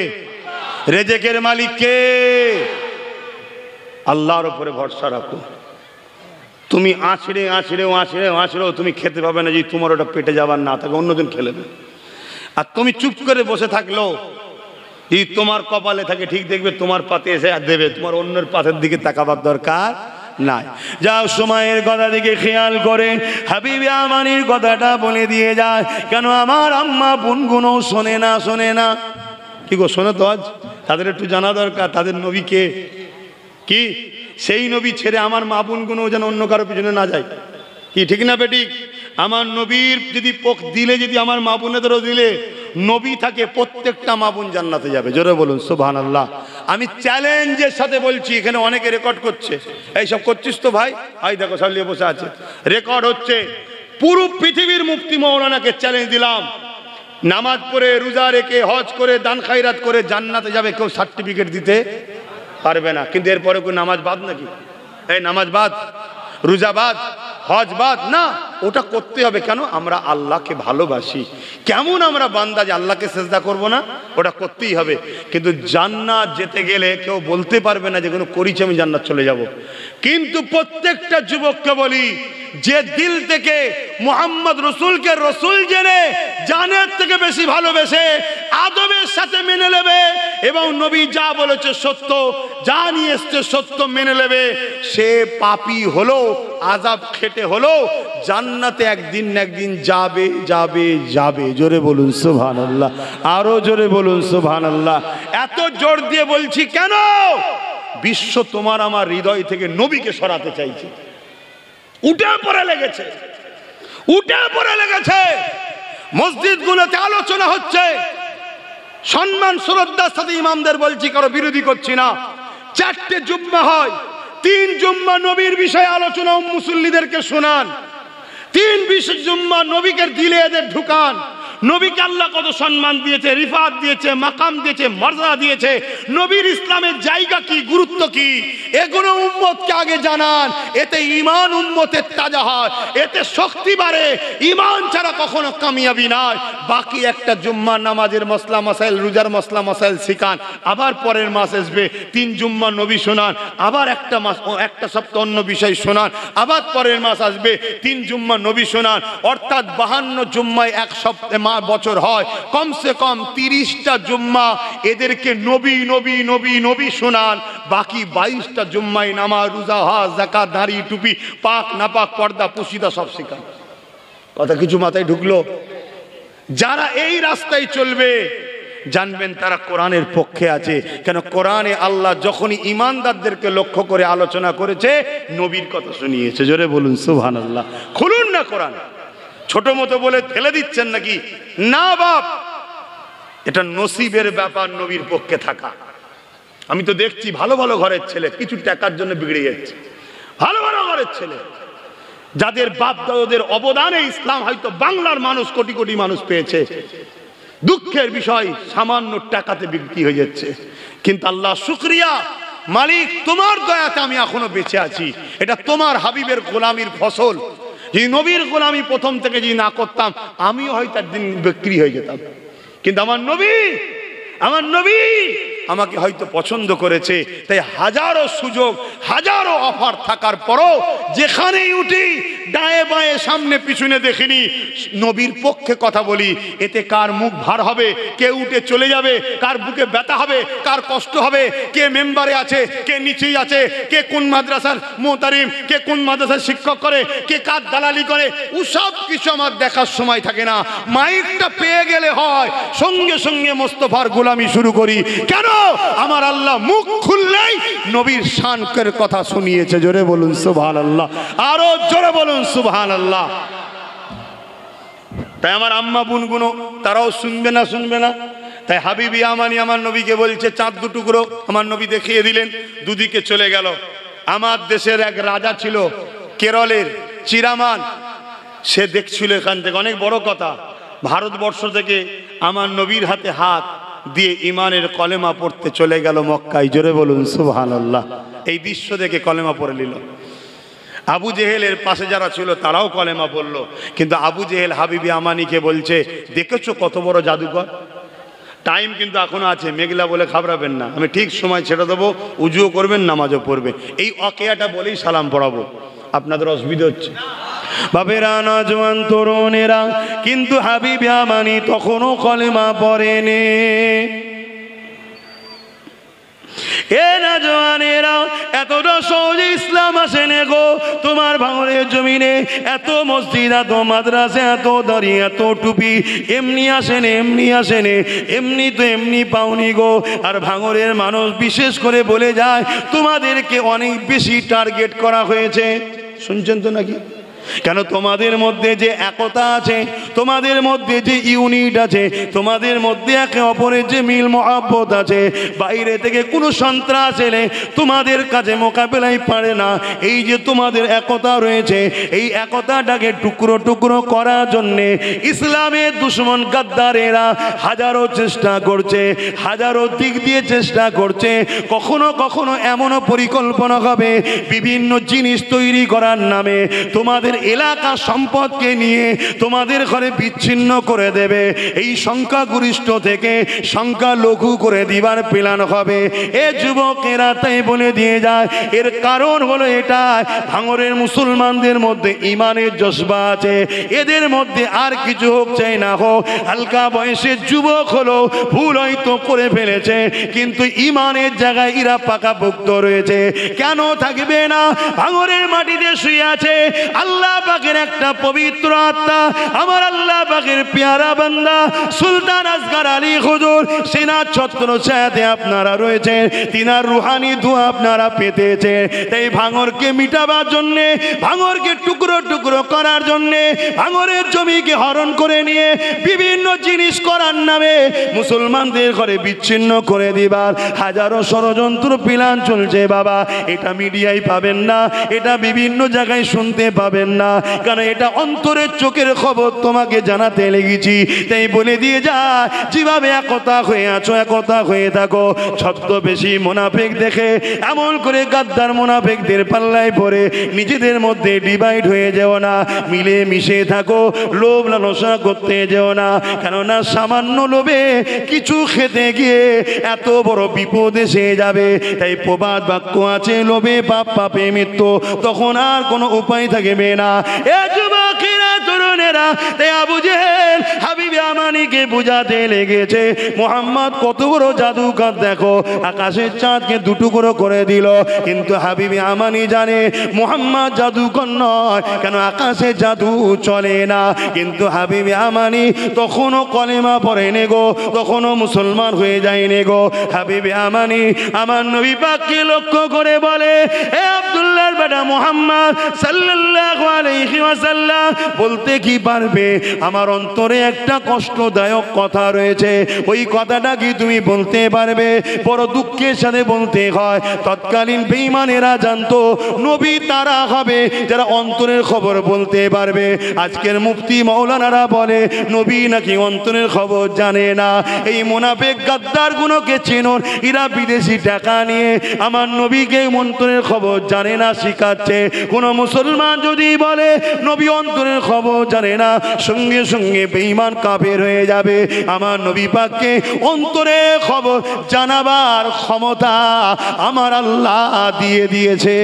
রেজেকের মালিক কে? আল্লাহর উপরে ভরসা রাখো। তুমি আছড়ে আছড়ে আছড়ে আছড়েও তুমি খেতে পাবে না, যদি তোমার ওটা পেটে যাবার না থাকে, অন্যদিন খেলে নেবে। আর তুমি চুপ করে বসে থাকলো, যদি তোমার কপালে থাকে ঠিক দেখবে তোমার পাতে এসে আর দেবে, তোমার অন্যের পাতের দিকে তাকাবার দরকার নাই। যাও সময়ের কথা দিকে খেয়াল করে হাবিবে আমানির কথাটা বলে দিয়ে যায়। কেন আমার আম্মা বোনগুলো শোনে না? শোনে না কি গো? শোনে তো। আজ তাদের একটু জানা দরকার তাদের নবীকে কি, সেই নবী ছেড়ে আমার মা বোনগুলো যেন অন্য কারো পিছনে না যায়। কি ঠিক না বেঠিক? আমার নবীর যদি পোক দিলে, যদি আমার মা বোনেদেরও দিলে নবী থাকে, প্রত্যেকটা মা বোন জান্নাতে যাবে। জোরে বলুন সুবহানাল্লাহ। আমি চ্যালেঞ্জের সাথে বলছি, এখানে অনেকে রেকর্ড করছে। এইসব করছিস তো ভাই? আই দেখো সালিয়ে বসে আছে, রেকর্ড হচ্ছে। পুরো পৃথিবীর মুফতি মাওলানাকে চ্যালেঞ্জ দিলাম, নামাজ পড়ে, রোজা রেখে, হজ করে, দান খায়রাত করে জান্নাতে যাবে, কেউ সার্টিফিকেট দিতে পারবে না। কিন্তু এরপরে কোন নামাজ বাদ নাকি? এই নামাজ বাদ, রোজা বাদ, হজ বাদ না, ওটা করতে হবে। কেন? আমরা আল্লাহকে ভালোবাসি। কেমন আমরা বান্দা যে আল্লাহকে সেজদা করব না? ওটা করতেই হবে। কিন্তু জান্নাত যেতে গেলে কেউ বলতে পারবে না যে কোনো করেছি আমি জান্নাত চলে যাব। কিন্তু প্রত্যেকটা যুবককে বলি, যে দিল থেকে মুহাম্মদ রসুলকে রসুল জেনে জানের থেকে বেশি ভালোবেসে আদবের সাথে মেনে নেবে এবং নবী যা বলেছে সত্য, যা নিয়ে এসছে সত্য মেনে নেবে, সে পাপী হলো, আযাব খেটে হলো জান্নাতে একদিন না একদিন যাবে যাবে যাবে। জোরে বলুন সুবহানাল্লাহ, আরো জোরে বলুন সুবহানাল্লাহ। এত জোর দিয়ে বলছি কেন? বিশ্ব তোমার আমার হৃদয় থেকে নবীকে সরাতে চাইছে। উঠে পড়ে লেগেছে, উঠে পড়ে লেগেছে। মসজিদগুলোতে আলোচনা হচ্ছে, সম্মান শ্রদ্ধার সাথে ইমামদের বলছি, কারো বিরোধী করছি না। 4টে জুম্মা হয়, 3 জুম্মা নবীর বিষয়ে আলোচনা মুসল্লিদেরকে শোনান, 3 বিশেষ জুম্মা নবীকে দিলে এদের ঢুকান। নবীকে আল্লাহ কত সম্মান দিয়েছে, রিফাত দিয়েছে, মাকাম দিয়েছে, মর্যাদা দিয়েছে, নবীর ইসলামের জায়গা কি, গুরুত্ব কি, এগুলো উম্মতকে আগে জানান। এতে ঈমান উম্মতের তাজা হয়, এতে শক্তি বাড়ে। ঈমান ছাড়া কখনো কামিয়াবি নয়। বাকি একটা জুম্মা নামাজের মসলা মাসাইল, রোজার মসলা মাসাইল শিখান। আবার পরের মাস আসবে 3 জুম্মা নবী শোনান। আবার একটা মাস, একটা সপ্তাহ অন্য বিষয় শোনান। আবার পরের মাস আসবে 3 জুম্মা নবী শোনান। অর্থাৎ 52 জুম্মায় এক সপ্তাহ বছর হয়, কমসে কম 30টা জুম্মা এদেরকে নবী নবী নবী নবী শোনান। বাকি 22টা জুম্মায় নামাজ, রোজা, হজ, যাকাত, দাড়ি, টুপি, পাক নাপাক, পর্দা, পুশিদা সব শেখান। কথা কিছু মাথায় ঢুকলো? যারা এই রাস্তায় চলবে জানবেন তারা কোরআনের পক্ষে আছে। কেন কোরআনে আল্লাহ যখনই ইমানদারদেরকে লক্ষ্য করে আলোচনা করেছে নবীর কথা শুনিয়েছে। জোরে বলুন সুবহানাল্লাহ। খুলুন না কোরআন, ছোট মতো বলে ফেলে দিচ্ছেন নাকি? না বাপ, এটা নসিবের ব্যাপার নবীর পক্ষে থাকা। আমি তো দেখছি ভালো ভালো ঘরের ছেলে কিছু টাকার জন্য বিগড়ে যাচ্ছে। ভালো ভালো ঘরের ছেলে যাদের বাপ দাদাদের অবদানে ইসলাম হয়তো বাংলার মানুষ কোটি কোটি মানুষ পেয়েছে, দুঃখের বিষয় সামান্য টাকাতে বিক্রি হয়ে যাচ্ছে। কিন্তু আল্লাহ শুকরিয়া, মালিক তোমার দয়াতে আমি এখনো বেঁচে আছি। এটা তোমার হাবিবের গোলামির ফসল। যদি নবীর গোলামি প্রথম থেকে যদি না করতাম আমিও হয়তো একদিন বিক্রি হয়ে যেতাম। কিন্তু আমার নবী আমাকে হয়তো পছন্দ করেছে, তাই হাজারো সুযোগ হাজারো অফার থাকার পরও যেখানেই উঠি ডায়ে বায়ে সামনে পিছনে দেখিনি, নবীর পক্ষে কথা বলি। এতে কার মুখ ভার হবে, কে উঠে চলে যাবে, কার বুকে ব্যথা হবে, কার কষ্ট হবে, কে মেম্বারে আছে, কে নিচেই আছে, কে কোন মাদ্রাসার মোতারিম, কে কোন মাদ্রাসার শিক্ষক করে, কে কার দালালি করে, ওসব কিছু আমার দেখার সময় থাকে না। মাইকটা পেয়ে গেলে হয় সঙ্গে সঙ্গে মোস্তফার গোলামি শুরু করি। কেন? আমার আল্লাহ মুখ খুললেই নবীর শানের কথা শুনিয়েছে। জোরে বলুন সুবহানাল্লাহ, আরো জোরে বলুন সুবহানাল্লাহ। তাই আমার আম্মা বোনগুলো তারাও শুনবে না। তাই হাবিবি আমানি আমার নবীকে বলছে চাঁদ দু টুকরো আমার নবী দেখিয়ে দিলেন, দুদিকে চলে গেল। আমার দেশের এক রাজা ছিল কেরলের চিরামান, সে দেখছিল এখান থেকে অনেক বড় কথা, ভারতবর্ষ থেকে আমার নবীর হাতে হাত দিয়ে ইমানের কলেমা পড়তে চলে গেল মক্কায়। জোরে বলুন সুবহানাল্লাহ। এই দৃশ্য দেখে কলেমা পড়ে নিল। আবু জেহেলের পাশে যারা ছিল তারাও কলেমা পড়লো। কিন্তু আবু জেহেল হাবিবি আমানিকে বলছে, দেখেছো কত বড় জাদুকর। টাইম কিন্তু এখনো আছে, মেঘলা বলে ঘাবড়াবেন না, আমি ঠিক সময় ছেড়ে দেবো, উজুও করবেন নামাজও পড়বে। এই অকেয়াটা বলেই সালাম পড়াবো। আপনাদের অসুবিধা হচ্ছে? বাবেরা, নজওয়ান তরুণেরা, কিন্তু হাবিবি আমানি তখনও কলেমা পড়েনি। এ নজওয়ানেরা, এতটা সহজে ইসলাম আসেনে গো তোমার ভাঙড়ের জমিনে। এত মসজিদ, এত মাদ্রাসা, এত দাড়ি, এত টুপি এমনি আসেনে, এমনি তো এমনি পাওনি গো। আর ভাঙড়ের মানুষ বিশেষ করে বলে যায় তোমাদেরকে অনেক বেশি টার্গেট করা হয়েছে। শুনছেন তো নাকি? কেন? তোমাদের মধ্যে যে একতা আছে, তোমাদের মধ্যে যে ইউনিট আছে, তোমাদের মধ্যে একে অপরের যে মিল মহব্বত আছে, বাইরে থেকে কোনো সন্ত্রাস এলে তোমাদের কাছে মোকাবেলাই পারে না। এই যে তোমাদের একতা রয়েছে, এই একতাটাকে টুকরো টুকরো করার জন্যে ইসলামের দুশমন গাদ্দারেরা হাজারো চেষ্টা করছে, হাজারো দিক দিয়ে চেষ্টা করছে। কখনো কখনো এমনও পরিকল্পনা হবে বিভিন্ন জিনিস তৈরি করার নামে তোমাদের এলাকা সম্পদকে নিয়ে তোমাদের ঘরে বিচ্ছিন্ন করে দেবে। এই সংখ্যাগরিষ্ঠ থেকে সংখ্যা লঘু করে দিবার প্ল্যান হবে। এ যুবকেরা তাই বলে দিয়ে যায়, এর কারণ হলো এটা, ভাঙড়ের মুসলমানদের মধ্যে ইমানের জজবা আছে। এদের মধ্যে আর কিছু হোক চাই না হোক, হালকা বয়সের যুবক হলো, ভুল হয়তো করে ফেলেছে, কিন্তু ইমানের জায়গায় এরা পাকাপোক্ত রয়েছে। কেন থাকবে না? ভাঙড়ের মাটিতে শুয়ে আছে আল্লাহ পাকের একটা পবিত্র আত্মা, আমার আল্লাহ পাকের পেয়ারা বান্দা সুলতান আসগর আলী হুজুর। সিনার ছত্র ছায়াতে আপনারা রয়েছেন, তিনার রুহানি দোয়া আপনারা পেতেছেন। তাই ভাঙড়কে মিটাবার জন্যে, ভাঙড়কে টুকরো টুকরো করার জন্যে, ভাঙড়ের জমিকে হরণ করে নিয়ে বিভিন্ন জিনিস করার নামে মুসলমানদের ঘরে বিচ্ছিন্ন করে দিবার হাজারো ষড়যন্ত্র প্ল্যান চলছে। বাবা, এটা মিডিয়ায় পাবেন না, এটা বিভিন্ন জায়গায় শুনতে পাবেন না, কারণ এটা অন্তরের চোখের খবর তোমাকে জানাতে লেগেছি। তাই বলে দিয়ে যা, যেভাবে একতা হয়ে আছো একতা হয়ে থাকো। ছদ্মবেশী মুনাফিক দেখে এমন করে গাদ্দার মুনাফিকদের পাল্লায় পড়ে নিজেদের মধ্যে ডিভাইড হয়ে যেও না, মিলে মিশে থাকো, লোভ লালসা করতে যেও না। কেননা সামান্য লোভে কিছু খেতে গিয়ে এত বড় বিপদ এসে যাবে। তাই প্রবাদ বাক্য আছে, লোভে পাপ, পাপে মৃত্যু, তখন আর কোনো উপায় থাকবে না। এ যুবকেরা, তরুণেরা, তাই আবু জেহেল হাবিবে আমানি আমানিকে বুঝাতে লেগেছে মুহাম্মদ কত বড় জাদুকর, দেখো আকাশের চাঁদকে দুটুকরো করে দিল। কিন্তু হাবিবে আমানি জানে মুহাম্মদ জাদুকর নয়, কেন আকাশে জাদু চলে না। কিন্তু হাবিবে আমানি তখনও কলেমা পড়ে নে গো, তখনও মুসলমান হয়ে যায় নে গো। হাবিবে আমানি আমার নবী পাককে লক্ষ্য করে বলে, এ আব্দুল্লাহর বেটা মুহাম্মদ সাল্লাল্লাহু আলাইহি ওয়াসাল্লাম, বলতে কি পারবে আমার অন্তরে একটা কষ্টদায়ক কথা রয়েছে, ওই কথাটা কি তুমি বলতে পারবে? বড় দুঃখের সাথে বলতে হয়, তৎকালীন বেঈমানেরা জানতো নবী তারা হবে যারা অন্তরের খবর বলতে পারবে। আজকের মুফতি মাওলানারা বলে নবী নাকি অন্তরের খবর জানে না। এই মুনাফিক গাদ্দার গুলোকে চিনুন, এরা বিদেশি টাকা নিয়ে আমার নবীকে অন্তরের খবর জানে না শিখাচ্ছে। কোন মুসলমান যদি বলে নবী অন্তরের খবর জানে না, সঙ্গে সঙ্গে বেঈমান কাফের হয়ে যাবে। আমার নবী পাককে অন্তরের খবর জানাবার ক্ষমতা আমার আল্লাহ দিয়ে দিয়েছে।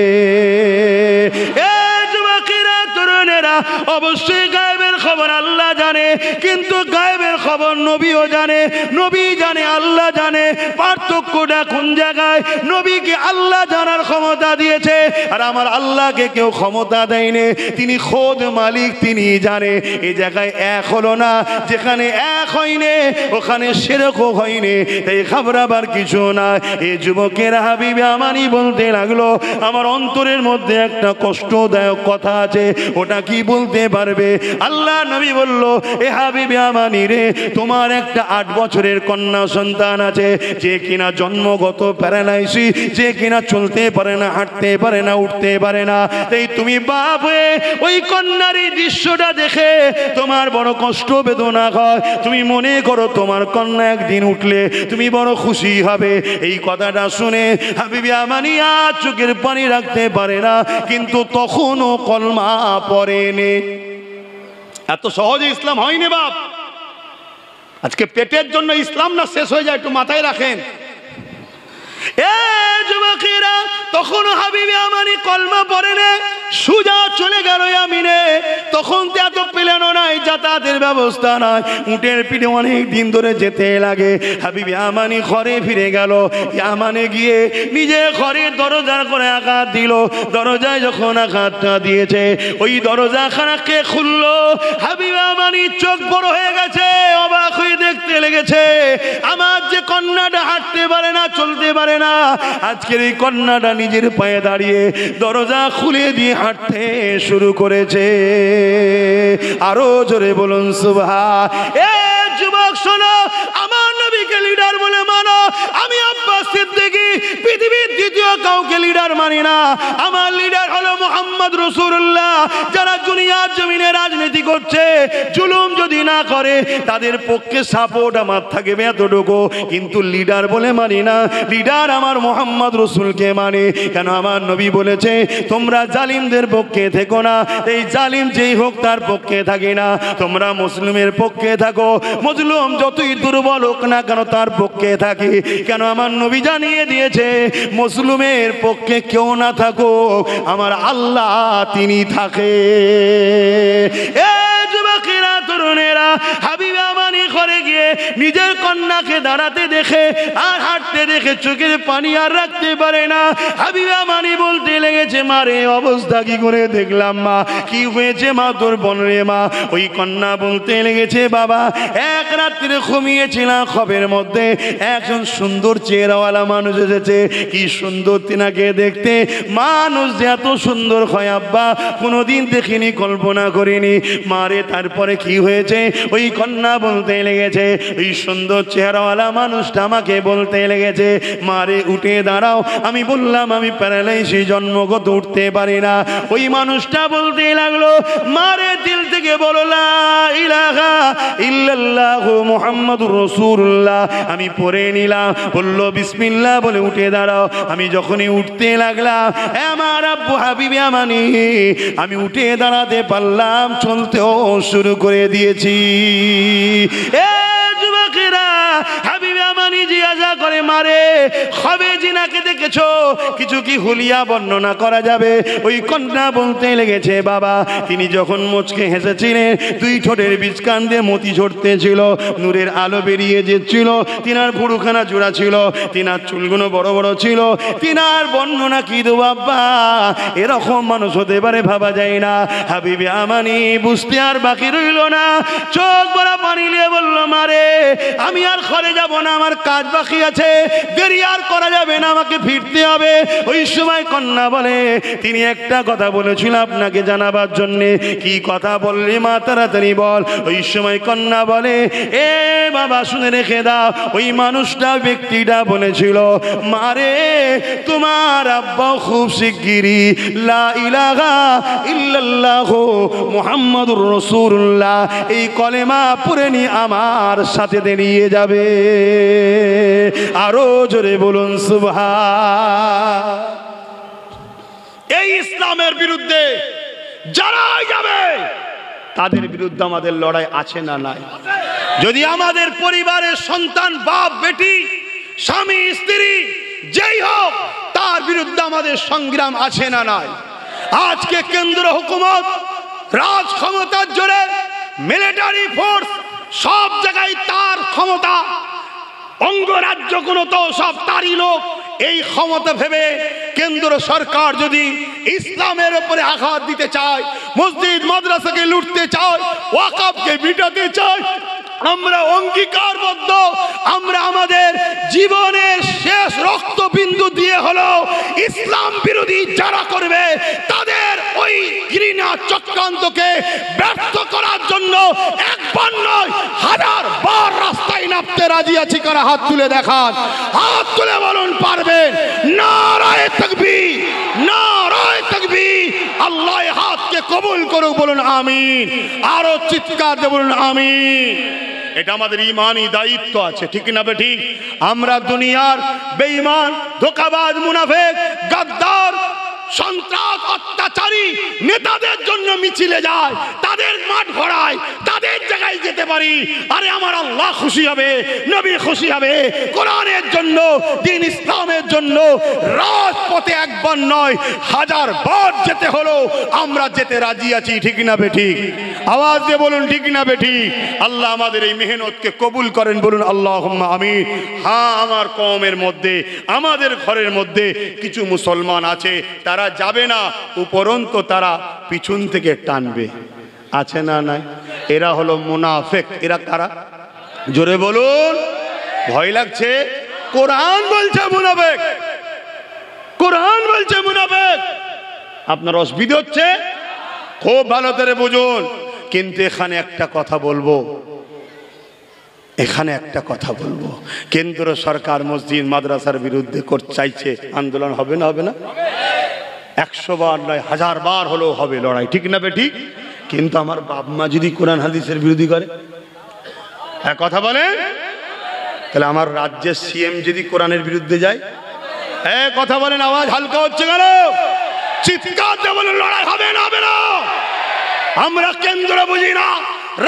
তরুণেরা, অবশ্যই গায়েবের খবর আল্লাহ জানে, কিন্তু গায়েবের খবর নবীও জানে। নবী জানে, আল্লাহ জানে, পার্থক্যটা কোন জায়গায়? নবীকে আল্লাহ জানার ক্ষমতা দিয়েছে, আর আমার আল্লাহকে কেউ ক্ষমতা দেয়নি। তিনি খোদ মালিক, তিনি জানে। এই জায়গায় এক হলো না, যেখানে এক হয়নি ওখানে সেরকম হয়নি, তাই ঘাবড়াবার কিছু না। এই যুবকের হাবিবে আমানি বলতে লাগলো, আমার অন্তরের মধ্যে একটা কষ্টদায়ক কথা আছে, ওটা কি বলতে পারবে? আল্লাহ নবী বলল, এ হাবিবে আমানি রে, তোমার একটা 8 বছরের কন্যা সন্তান আছে, যে কিনা জন্মগত প্যারালাইসিস, যে কিনা চলতে পারে না, হাঁটতে পারে না, উঠতে পারে না। তাই তুমি বাপ হয়ে ওই কন্যার এই দৃশ্যটা দেখে তোমার বড় কষ্ট বেদনা হয়। তুমি মনে করো তোমার কন্যা একদিন উঠলে তুমি বড় খুশি হবে। এই কথাটা শুনে হাবিবে আমানি আর চোখের পানি রাখতে পারে না, কিন্তু তখনও কলমা পড়েনি। এত সহজে ইসলাম হয়নি বাপ। আজকে পেটের জন্য ইসলাম না শেষ হয়ে যায়, একটু মাথায় রাখেন। এ যুবকেরা, তখনও হাবিবে আমানি কলমা পড়ে না, সুজা চলে গেল ইয়ামিনে। তখন তো এত প্লেনও নাই, যাতায়াতের ব্যবস্থা নাই, উটের পিঠে অনেক দিন ধরে যেতে লাগে। হাবিবে আমানি ঘরে ফিরে গেল। ইয়ামানে গিয়ে নিজে ঘরের দরজার করে আঘাত দিল। দরজায় যখন আঘাতটা দিয়েছে, ওই দরজাখানাকে খুললো। হাবিবে আমানি চোখ বড় হয়ে গেছে, অবাক হয়ে দেখতে লেগেছে, আমার যে কন্যাটা হাঁটতে পারে না, চলতে পারে না, আজকের এই কন্যাটা নিজের পায়ে দাঁড়িয়ে দরজা খুলে দিয়ে হাঁটতে শুরু করেছে। আরো জোরে বলুন সুবহান। এ যুবক শোনো, আমার নবীকে লিডার বলে মানো। আমি আব্বাস সিদ্দিকী পৃথিবীর দ্বিতীয় কাউকে লিডার মানি না। আমার লিডার হলো মুহাম্মদ রাসূলুল্লাহ। যারা দুনিয়ার জমিনে রাজনীতি করছে, জুলুম যদি না করে, তাদের পক্ষে সাপোর্ট আমার থাকবে এতটুকু, কিন্তু লিডার বলে মানি না। লিডার আমার মুহাম্মদ রাসূলকে মানে। কেন? আমার নবী বলেছে, তোমরা জালিমদের পক্ষে থেকো না, এই জালিম যেই হোক তার পক্ষে থাকি না। তোমরা মুসলিমের পক্ষে থাকো, মজলুম যতই দুর্বল হোক না কেন তার পক্ষে থাকি। কেন? আমার নবী জানিয়ে দিয়েছে, মুসলিমের পক্ষে কেউ না থাকো, আমার আল্লাহ তিনি থাকে। এ যুবকেরা, তরুণেরা, হাবিবে আমানি ঘরে গিয়ে নিজের কন্যাকে দাঁড়াতে দেখে আর হাঁটতে দেখে চোখের পানি আর রাখতে পারে না। হাবিবে আমানি বলতে লেগেছে, মা রে, অবস্থা কি করে দেখলাম মা, কি হয়েছে মা তোর বোনের মা? ওই কন্যা বলতে লেগেছে, বাবা, এক রাত্রে ঘুমিয়েছিলাম, খবের মধ্যে একজন সুন্দর চেহারাওয়ালা মানুষ এসেছে। কি সুন্দর তিনাকে দেখতে, মানুষ যে এত সুন্দর হয় আব্বা কোনোদিন দেখিনি, কল্পনা করিনি। মারে, তারপরে কি হয়েছে? ওই কন্যা বলতে লেগেছে, ওই সুন্দর চেহারাওয়ালা মানুষটা আমাকে বলতে লেগেছে, মারে উঠে দাঁড়াও। আমি বললাম, আমি প্যারালাইসিস, জন্মগত উঠতে পারি না। ওই মানুষটা বলতে লাগলো, মারে, দিল থেকে বলো লা ইলাহা ইল্লাল্লাহু মুহাম্মাদুর রাসূলুল্লাহ। আমি পড়ে নিলাম, বললো বিসমিল্লাহ বলে উঠে দাঁড়াও। আমি যখনই উঠতে লাগলাম, আমার আব্বু হাবিবে আমানি, আমি উঠে দাঁড়াতে পারলাম, চলতেও শুরু করে দিয়েছি। এ যুবকেরা, হাবিবে আমানি জিজ্ঞাসা করে, মারে হবে জিনাকে দেখেছো, কিছু কি হুলিয়া বর্ণনা করা যাবে? ওই কন্যা বলতে লেগেছে বাবা তিনি যখন মুচকে হেসেছিলেন দুই ঠোঁটের বীজকান দিয়ে মতি ঝরতে ছিল, নূরের আলো বেরিয়ে যেছিল, তিনার ভুরুখানা জোড়া ছিল, তিনার চুলগুলো বড় বড় ছিল, তিনার বর্ণনা কি দো বাবা, এরকম মানুষ হতে পারে ভাবা যায় না। হাবিবে আমানি বুঝতে আর বাকি রইল না, চোখ ভরা পানি নিয়ে বলল মারে আমি আর ঘরে যাব না, আমার কাজ বাকি আছে, দেরি আর করা যাবে না, আমাকে ফিরতে হবে। ওই সময় কন্যা বলে তিনি একটা কথা বলেছিল আপনাকে জানাবার জন্যে। কি কথা বললি মা তাড়াতাড়ি বল। ওই সময় কন্যা বলে এ বাবা শুনে রেখে দাও, ওই মানুষটা ব্যক্তিটা বলেছিল মারে তোমার আব্বা খুব শিগগিরই লা ইলাহা ইল্লাল্লাহু মুহাম্মাদুর রাসূলুল্লাহ এই কলেমা পড়ে নি আমার সাথে দাঁড়িয়ে যাবে। আরো জোরে বলুন সুবহান। এই ইসলামের বিরুদ্ধে যারাই যাবে তাদের বিরুদ্ধে আমাদের লড়াই আছে না নাই? যদি আমাদের পরিবারের সন্তান বাপ বেটি স্বামী স্ত্রী যেই হোক তার বিরুদ্ধে আমাদের সংগ্রাম আছে না নাই? আজকে কেন্দ্র হুকুমত রাজ ক্ষমতার জোরে মিলিটারি ফোর্স সব জায়গায় তার ক্ষমতা, অঙ্গরাজ্যগুলো তো সব তারই লোক। এই ক্ষমতা ভেবে কেন্দ্র সরকার যদি ইসলামের উপরে আঘাত দিতে চায়, মসজিদ মাদ্রাসাকে লুটতে চায়, ওয়াকফকে মিটাতে চায়, আমরা অঙ্গীকারবদ্ধ, আমরা আমাদের জীবনের শেষ রক্তবিন্দু দিয়ে হলো ইসলাম বিরোধী যারা করবে তাদের ওই ঘৃণা চক্রান্তকে ব্যর্থ করার জন্য একবার নয় হাজার বার রাস্তায় নামতে রাজি আছি। কারা হাত তুলে দেখান, হাত তুলে বলুন পারবেন। নারায়ে তাকবীর, নারায়ে তাকবীর। আল্লাহ হাতকে কবুল করুক, বলুন আমিন। আরো চিৎকার দিয়ে বলুন আমিন। এটা আমাদের ইমানি দায়িত্ব আছে, ঠিক না বেঠিক? আমরা দুনিয়ার বেঈমান ধোঁকাবাজ মুনাফিক গাদ্দার সন্ত্রাস অত্যাচারী নেতাদের জন্য মিছিলে যায়, তাদের মাঠ ভরায়, তাদের জায়গায় যেতে পারি। আরে আমার আল্লাহ খুশি হবে, নবী খুশি হবে। কোরআনের জন্য, দ্বীন ইসলামের জন্য রাজপথে একবার নয় হাজার বার যেতে হলো আমরা যেতে রাজি আছি, ঠিক না বেঠিক? আওয়াজ দিয়ে বলুন ঠিক না বেঠিক? আল্লাহ আমাদের এই মেহনতকে কবুল করেন, বলুন আল্লাহুম্মা আমিন। হ্যাঁ, আমার কওমের মধ্যে, আমাদের ঘরের মধ্যে কিছু মুসলমান আছে তারা যাবে না, উপরন্ত তারা পিছন থেকে টানবে, আছে না নাই? এরা হলো মুনাফিক। এরা কারা? জোরে বলুন। ভয় লাগছে? কোরআন বলছে মুনাফিক, কোরআন বলছে মুনাফিক। আপনার অসুবিধা হচ্ছে? খুব ভালো করে বুঝুন। কিন্তু এখানে একটা কথা বলবো, এখানে একটা কথা বলবো, কেন্দ্র সরকার মসজিদ মাদ্রাসার বিরুদ্ধে করতে চাইছে, আন্দোলন হবে না? হবে না? 100 বার নয় হাজার বার হলেও হবে লড়াই, ঠিক না বেঠিক? কিন্তু আমার বাপ মা যদি কোরআন হাদিসের বিরোধী করে, এক কথা বলেন, তাহলে আমার রাজ্যের সিএম যদি কোরআনের বিরুদ্ধে যায়, এক কথা বলেন, আওয়াজ হালকা হচ্ছে কেন? চিৎকার দিয়ে বলেন লড়াই হবে না? হবে না? আমরা কেন্দ্র বুঝি না,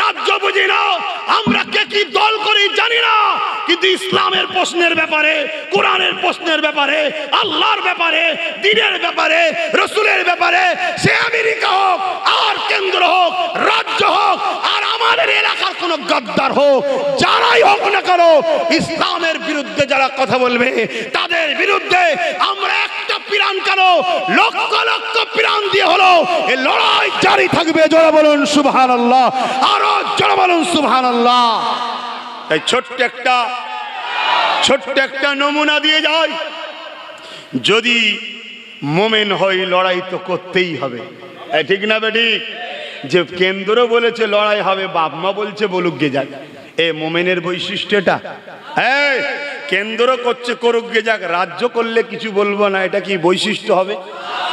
রাজ্য বুঝি না, আমরা কে কি দল করি জানি না, কিন্তু ইসলামের প্রশ্নের ব্যাপারে, কোরআনের প্রশ্নের ব্যাপারে, আল্লাহর ব্যাপারে, দ্বীনের ব্যাপারে, রাসূলের ব্যাপারে, সে আমেরিকা হোক আর কেন্দ্র হোক, রাজ্য হোক আর আমাদের এলাকার কোন গাদ্দার হোক, যারাই হোক না কেন, ইসলামের বিরুদ্ধে যারা কথা বলবে তাদের বিরুদ্ধে আমরা একটা পিরান কেন লক্ষ লক্ষ পিরান দিয়ে হলো এই লড়াই জারি থাকবে। জোরে বলুন সুবহানাল্লাহ, আরো জোরে বলুন সুবহানাল্লাহ। তাই ছোট্ট একটা নমুনা দিয়ে যায়, যদি মোমেন হয় লড়াই তো করতেই হবে, ঠিক না বেঠিক? যে কেন্দ্র বলেছে লড়াই হবে, বাপ মা বলছে বলুক গে যাক, এ মোমেনের বৈশিষ্ট্যটা। এই কেন্দ্র করছে করুক গে যাক, রাজ্য করলে কিছু বলবো না, এটা কি বৈশিষ্ট্য হবে?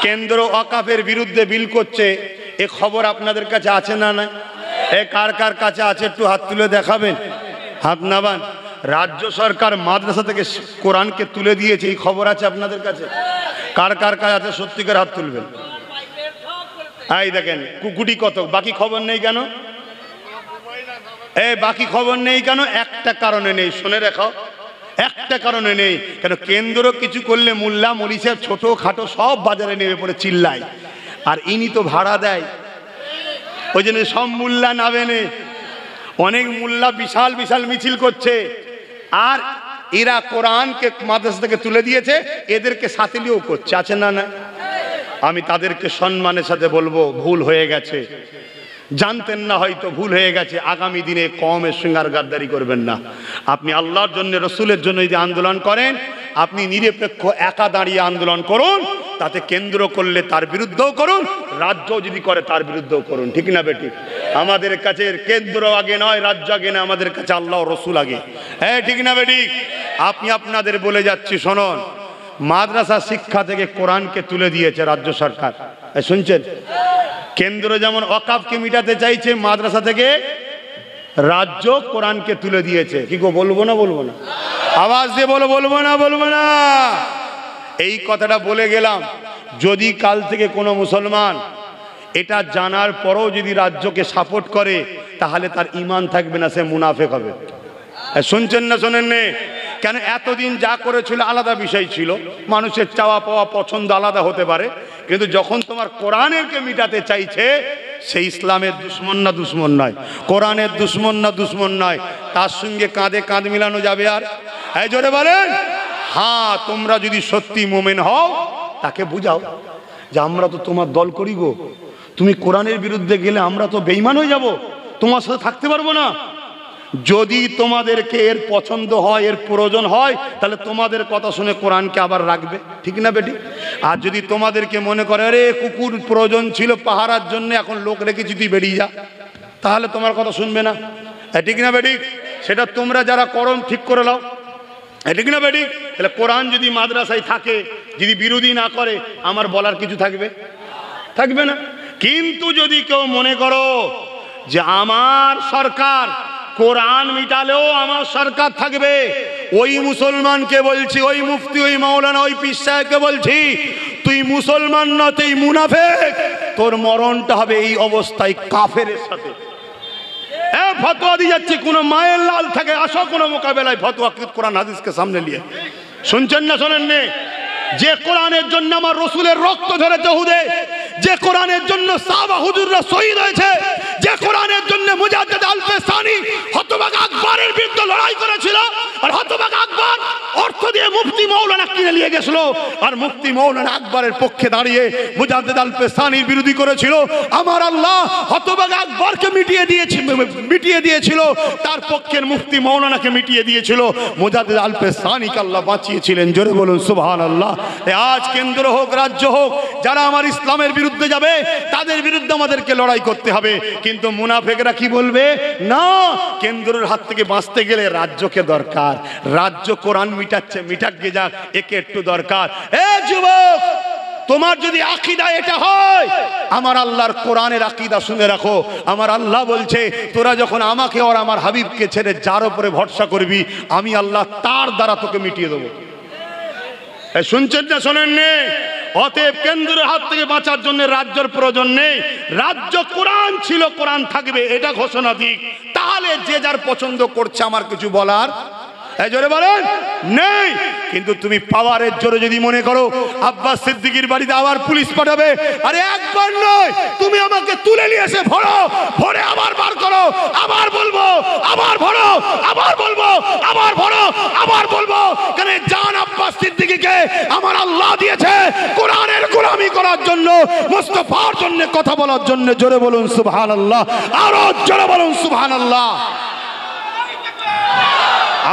কেন্দ্র ওয়াকফের বিরুদ্ধে বিল করছে, এ খবর আপনাদের কাছে আছে না? না, এ কার কার কাছে আছে একটু হাত তুলে দেখাবেন, হাত নাবান। রাজ্য সরকার মাদ্রাসা থেকে কোরআনকে তুলে দিয়েছে, এই খবর আছে আপনাদের কাছে? কার কার কাছে আছে সত্যিকার হাত তুলবেন। এই দেখেন কুকুটি কত, বাকি খবর নেই কেন? বাকি খবর নেই কেন? একটা কারণে নেই, শুনে রাখো। একটা কারণে নেই। কেন কেন্দ্র কিছু করলে মোল্লা মরিচের ছোট খাটো সব বাজারে নেমে পড়ে চিল্লায়, আর ইনি তো ভাড়া দেয়, ওই জন্য সব মোল্লা নামে নে। অনেক মোল্লা বিশাল বিশাল মিছিল করছে, আর এরা কোরআনকে মাদ্রাসা থেকে তুলে দিয়েছে, এদেরকে সাথে নিয়েও করছে, আছে না? না, আমি তাদেরকে সম্মানের সাথে বলবো ভুল হয়ে গেছে, জানতেন না হয়তো, ভুল হয়ে গেছে। আগামী দিনে কওমের সঙ্গে আর গাদ্দারি করবেন না। আপনি আল্লাহর জন্য, রসুলের জন্য যদি আন্দোলন করেন, আপনি নিরপেক্ষ একা দাঁড়িয়ে আন্দোলন করুন। তাতে কেন্দ্র করলে তার বিরুদ্ধেও করুন, রাজ্য যদি করে তার বিরুদ্ধেও করুন, ঠিক না বেটি? আমাদের কাছে কেন্দ্র আগে নয়, রাজ্য আগে না, আমাদের কাছে আল্লাহ রসুল আগে। হ্যাঁ, ঠিক না বেটি? আপনি আপনাদের বলে যাচ্ছি, শোনুন, মাদ্রাসা শিক্ষা থেকে কোরআনকে তুলে দিয়েছে রাজ্য সরকার, শুনছেন? কেন্দ্র যেমন ওয়াকফকে মিটাতে চাইছে, মাদ্রাসা থেকে রাজ্য কোরআনকে তুলে দিয়েছে। কি গো, বলবো না বলবো না? আওয়াজ দিয়ে বলো, বলবো না বলবো না? এই কথাটা বলে গেলাম, যদি কাল থেকে কোনো মুসলমান এটা জানার পরও যদি রাজ্যকে সাপোর্ট করে, তাহলে তার ঈমান থাকবে না, সে মুনাফিক হবে। শুনছেন না শোনেন নে? কেন এতদিন যা করেছিল আলাদা বিষয় ছিল, মানুষের চাওয়া পাওয়া পছন্দ আলাদা হতে পারে, কিন্তু যখন তোমার কোরআনেরকে মিটাতে চাইছে, সে ইসলামের দুশ্মন না দুশ্মন নয়, কোরআনের দুশ্মন না দুশ্মন নয়, তার সঙ্গে কাঁধে কাঁধ মিলানো যাবে? আর এই জোরে বলেন। হ্যাঁ, তোমরা যদি সত্যি মুমিন হও, তাকে বুঝাও যে আমরা তো তোমার দল করি গো, তুমি কোরআনের বিরুদ্ধে গেলে আমরা তো বেঈমান হয়ে যাব, তোমার সাথে থাকতে পারবো না। যদি তোমাদেরকে এর পছন্দ হয়, এর প্রয়োজন হয়, তাহলে তোমাদের কথা শুনে কোরআনকে আবার রাখবে, ঠিক না বেটি? আর যদি তোমাদেরকে মনে করে আরে কুকুর প্রয়োজন ছিল পাহারার জন্য, এখন লোক রেখেছি তুই বেরিয়ে যা, তাহলে তোমার কথা শুনবে না, ঠিক না বেটি? সেটা তোমরা যারা করো ঠিক করে নাও, ঠিক না বেটি? তাহলে কোরআন যদি মাদ্রাসায় থাকে, যদি বিরোধী না করে, আমার বলার কিছু থাকবে? থাকবে না। কিন্তু যদি কেউ মনে করো যে আমার সরকার কোরআন মিটালেও আমার সরকার থাকবে, ওই মুসলমানকে বলছি, ওই মুফতি, ওই মাওলানা, ওই পীর সাহেবকে বলছি, তুই মুসলমান না, তুই মুনাফিক, তোর মরণটা হবে এই অবস্থায় কাফেরের সাথে। ফতোয়া দিয়ে যাচ্ছে, কোন মায়ের লাল থাকে, আসো কোন মোকাবেলায় ফতোয়া কোরআন হাদিসকে সামনে নিয়ে। শুনছেন না শোনেন নে? যে কোরআনের জন্য আমার রসুলের রক্ত ঝরেছে হুদে, যে কোরআনের জন্য সাহাবা হুজুররা শহীদ হয়েছে, যে কোরআনের জন্য মুজাদ্দিদ আল-ফিসানি হতভাগা আকবরের বিরুদ্ধে লড়াই করেছিল, আর হতভাগা আকবর অর্থ দিয়ে মুফতি মাওলানা কিনে নিয়ে গেছিল, আর মুফতি মাওলানা আকবরের পক্ষে দাঁড়িয়ে মুজাদ্দিদ আল-ফিসানির বিরোধী করেছিল, আমার আল্লাহ হতভাগা আকবরকে মিটিয়ে দিয়েছিল, তার পক্ষের মুফতি মাওলানাকে মিটিয়ে দিয়েছিল, মুজাদ্দিদ আল-ফিসানিকে আল্লাহ বাঁচিয়েছিলেন। জোরে বলুন সুবহানাল্লাহ। আজ কেন্দ্র হোক রাজ্য হোক, যারা আমার ইসলামের বিরুদ্ধে যাবে, তাদের বিরুদ্ধে আমাদেরকে লড়াই করতে হবে। কিন্তু মুনাফিকরা কি বলবে? না, কেন্দ্রের হাত থেকে বাঁচতে গেলে রাজ্যকে দরকার, রাজ্য কোরআন মিটাচ্ছে, মিটাক গে যাক, একে একটু দরকার। এ যুবক, তোমার যদি আকীদা এটা হয়, আমার আল্লাহর কোরআনের আকীদা শুনে রাখো। আমার আল্লাহ বলছে, তোরা যখন আমাকে আর আমার হাবিবকে ছেড়ে যার উপরে ভরসা করবি, আমি আল্লাহ তার দ্বারা তোকে মিটিয়ে দেবো। শুনছেন না শোনেন নে? অতএব কেন্দ্রের হাত থেকে বাঁচার জন্য রাজ্যের প্রয়োজন নেই, রাজ্য কোরআন ছিল, কোরআন থাকবে, এটা ঘোষণা দিক, তাহলে যে যার পছন্দ করছে, আমার কিছু বলার জোরে বলেন নেই। কিন্তু তুমি পাওয়ারের জোরে যদি মনে করো আব্বাস সিদ্দিকীর বাড়িতে আবার পুলিশ পাঠাবে, আরে একবার নয়, তুমি আমাকে তুলে নিয়ে এসে ভরো, ভরে আবার বার করো, আবার বলবো, আবার ভরো, আবার বলবো, আবার ভরো, আবার বলবো। কেন জান আব্বাস সিদ্দিকীকে আমার আল্লাহ দিয়েছে কোরআনের গোলামি করার জন্য, মুস্তাফার জন্য কথা বলার জন্য। জোরে বলুন সুবহানাল্লাহ, আরো জোরে বলুন সুবহানাল্লাহ।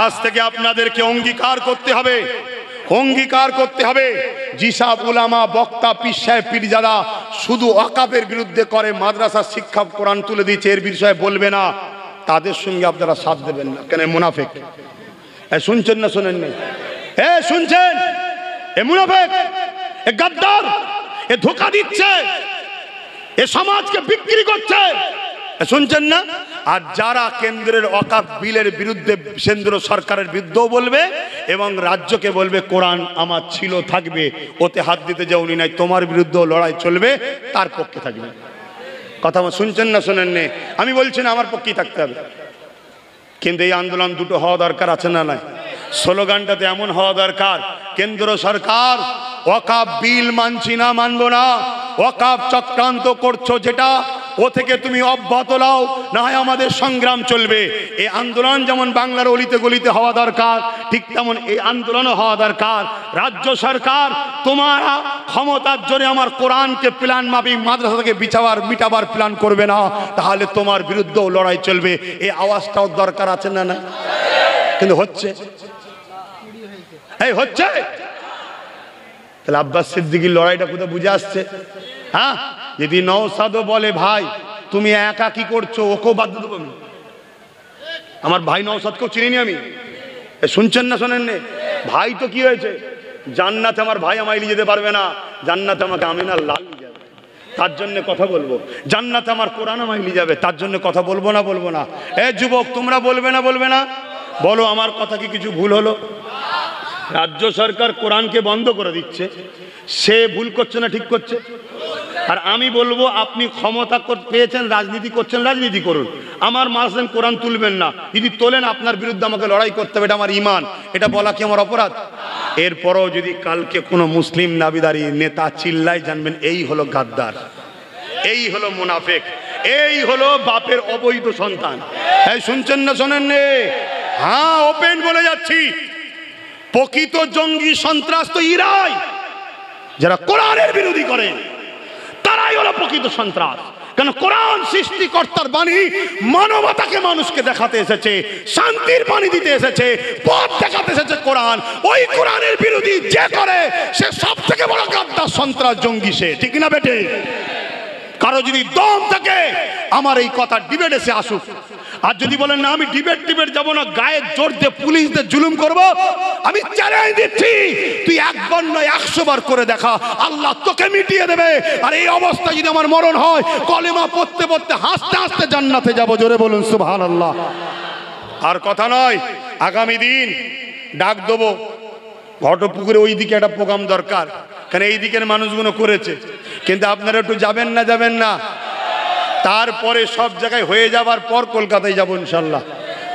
আজ থেকে আপনাদেরকে অঙ্গীকার করতে হবে, অঙ্গীকার করতে হবে, যেসব উলামা, বক্তা, পীর সাহেব, পীরজাদা শুধু ওয়াকফের বিরুদ্ধে করে, মাদ্রাসা শিক্ষা কোরআন তুলে দিচ্ছে, এর বিষয়ে বলবে না, তাদের সঙ্গে আপনারা সাথ দেবেন না। কেন? মুনাফিক। শুনছেন না শোনেন নি? শুনছেন? এ মুনাফিক, এ গাদ্দার, এ ধোঁকা দিচ্ছে, এ সমাজকে বিক্রি করছে। শুনছেন না? আর যারা কেন্দ্রের ওয়াকফ বিলের বিরুদ্ধে, কেন্দ্র সরকারের বিরুদ্ধেও বলবে এবং রাজ্যকে বলবে কোরআন আমার ছিল, থাকবে, ওতে হাত দিতে যাও উনি নাই, তোমার বিরুদ্ধেও লড়াই চলবে, তার পক্ষে থাকবে। কথা শুনছেন না শোনেন নে? আমি বলছি না আমার পক্ষেই থাকতে হবে, কিন্তু এই আন্দোলন দুটো হওয়া দরকার, আছে না নাই? স্লোগানটাতে এমন হওয়া দরকার, কেন্দ্র সরকার ওয়াকাফ বিল মানছি না, মানবো না, ওয়াকাফ চক্রান্ত করছো যেটা, ও থেকে তুমি অব্যাহত নাও, না হয় আমাদের সংগ্রাম চলবে। এই আন্দোলন যেমন বাংলার অলিতে গলিতে হওয়া দরকার, ঠিক তেমন এই আন্দোলনও হওয়া দরকার। রাজ্য সরকার তোমার ক্ষমতার জোরে আমার কোরআনকে প্ল্যান মাফিক মাদ্রাসা থেকে মিটাবার প্ল্যান করবে না, তাহলে তোমার বিরুদ্ধেও লড়াই চলবে। এই আওয়াজটাও দরকার আছে না? না, কিন্তু হচ্ছে, এই হচ্ছে। তাহলে আব্বাস সিদ্দিকীর লড়াইটা কোথায় বুঝে আসছে? হ্যাঁ, যদি নওশাদও বলে ভাই তুমি একা কি করছো, ওকেও বাদ দেবো আমি। আমার ভাই নওশাদকেও চিনি আমি, শুনছেন না শোনেন নে? ভাই তো কি হয়েছে, জান্নাতে আমার ভাই আমায় নিয়ে যেতে পারবে না, জান্নাতে আমাকে আমিনার লাল নিয়ে যাবে, তার জন্য কথা বলবো। জান্নাতে আমার কোরআন আমায় নিয়ে যাবে, তার জন্য কথা বলবো না? বলবো না? এ যুবক, তোমরা বলবে না? বলবে না? বলো, আমার কথা কি কিছু ভুল হলো? রাজ্য সরকার কোরআনকে বন্ধ করে দিচ্ছে, সে ভুল করছে না ঠিক করছে? আর আমি বলবো আপনি ক্ষমতা পেয়েছেন, রাজনীতি করছেন, রাজনীতি করুন, আমার মাসেন কোরআন তুলবেন না। যদি তোলেন আপনার বিরুদ্ধে আমাকে লড়াই করতে হবে, এটা আমার ইমান, এটা বলা কি আমার অপরাধ? এরপরও যদি কালকে কোনো মুসলিম দাবিদারি নেতা চিল্লায়, জানবেন এই হলো গাদ্দার, এই হলো মুনাফেক, এই হলো বাপের অবৈধ সন্তান। এই শুনছেন না শোনেন নে? হ্যাঁ, ওপেন বলে যাচ্ছি, প্রকৃত জঙ্গি সন্ত্রাস তো ইরাই, যারা কোরআনের বিরোধী করে, তারাই হলো প্রকৃত সন্ত্রাস। কেন? কোরআন সৃষ্টিকর্তার বাণী, মানবতাকে মানুষকে দেখাতে এসেছে, শান্তির বাণী দিতে এসেছে, পথ দেখাতে এসেছে কোরআন। ওই কোরআনের বিরোধী যে করে, সে সব থেকে বড় গাদ্দার, সন্ত্রাস, জঙ্গি সে, ঠিক না বেটে? কারো যদি দম থাকে আমার এই কথা ডিবেট এসে আসুক। আর যদি বলেন না আমি ডিবেট যাবো না, গায়ে জোর দিয়ে পুলিশদের জুলুম করব, আমি চ্যালেঞ্জ দিচ্ছি, তুই একবার নয় 100 বার করে দেখা, আল্লাহ তোকে মিটিয়ে দেবে। আর এই অবস্থা যদি আমার মরণ হয়, কলেমা পড়তে পড়তে হাসতে হাসতে জান্নাতে যাব। জোরে বলুন সুবহানাল্লাহ। আর কথা নয়, আগামী দিন ডাক দেবো, ঘটপুকুরে ওই দিকে একটা প্রোগ্রাম দরকার, কারণ এই দিকের মানুষগুলো করেছে, কিন্তু আপনারা একটু যাবেন না? যাবেন না? তারপরে সব জায়গায় হয়ে যাবার পর কলকাতায় যাবো ইনশাল্লাহ।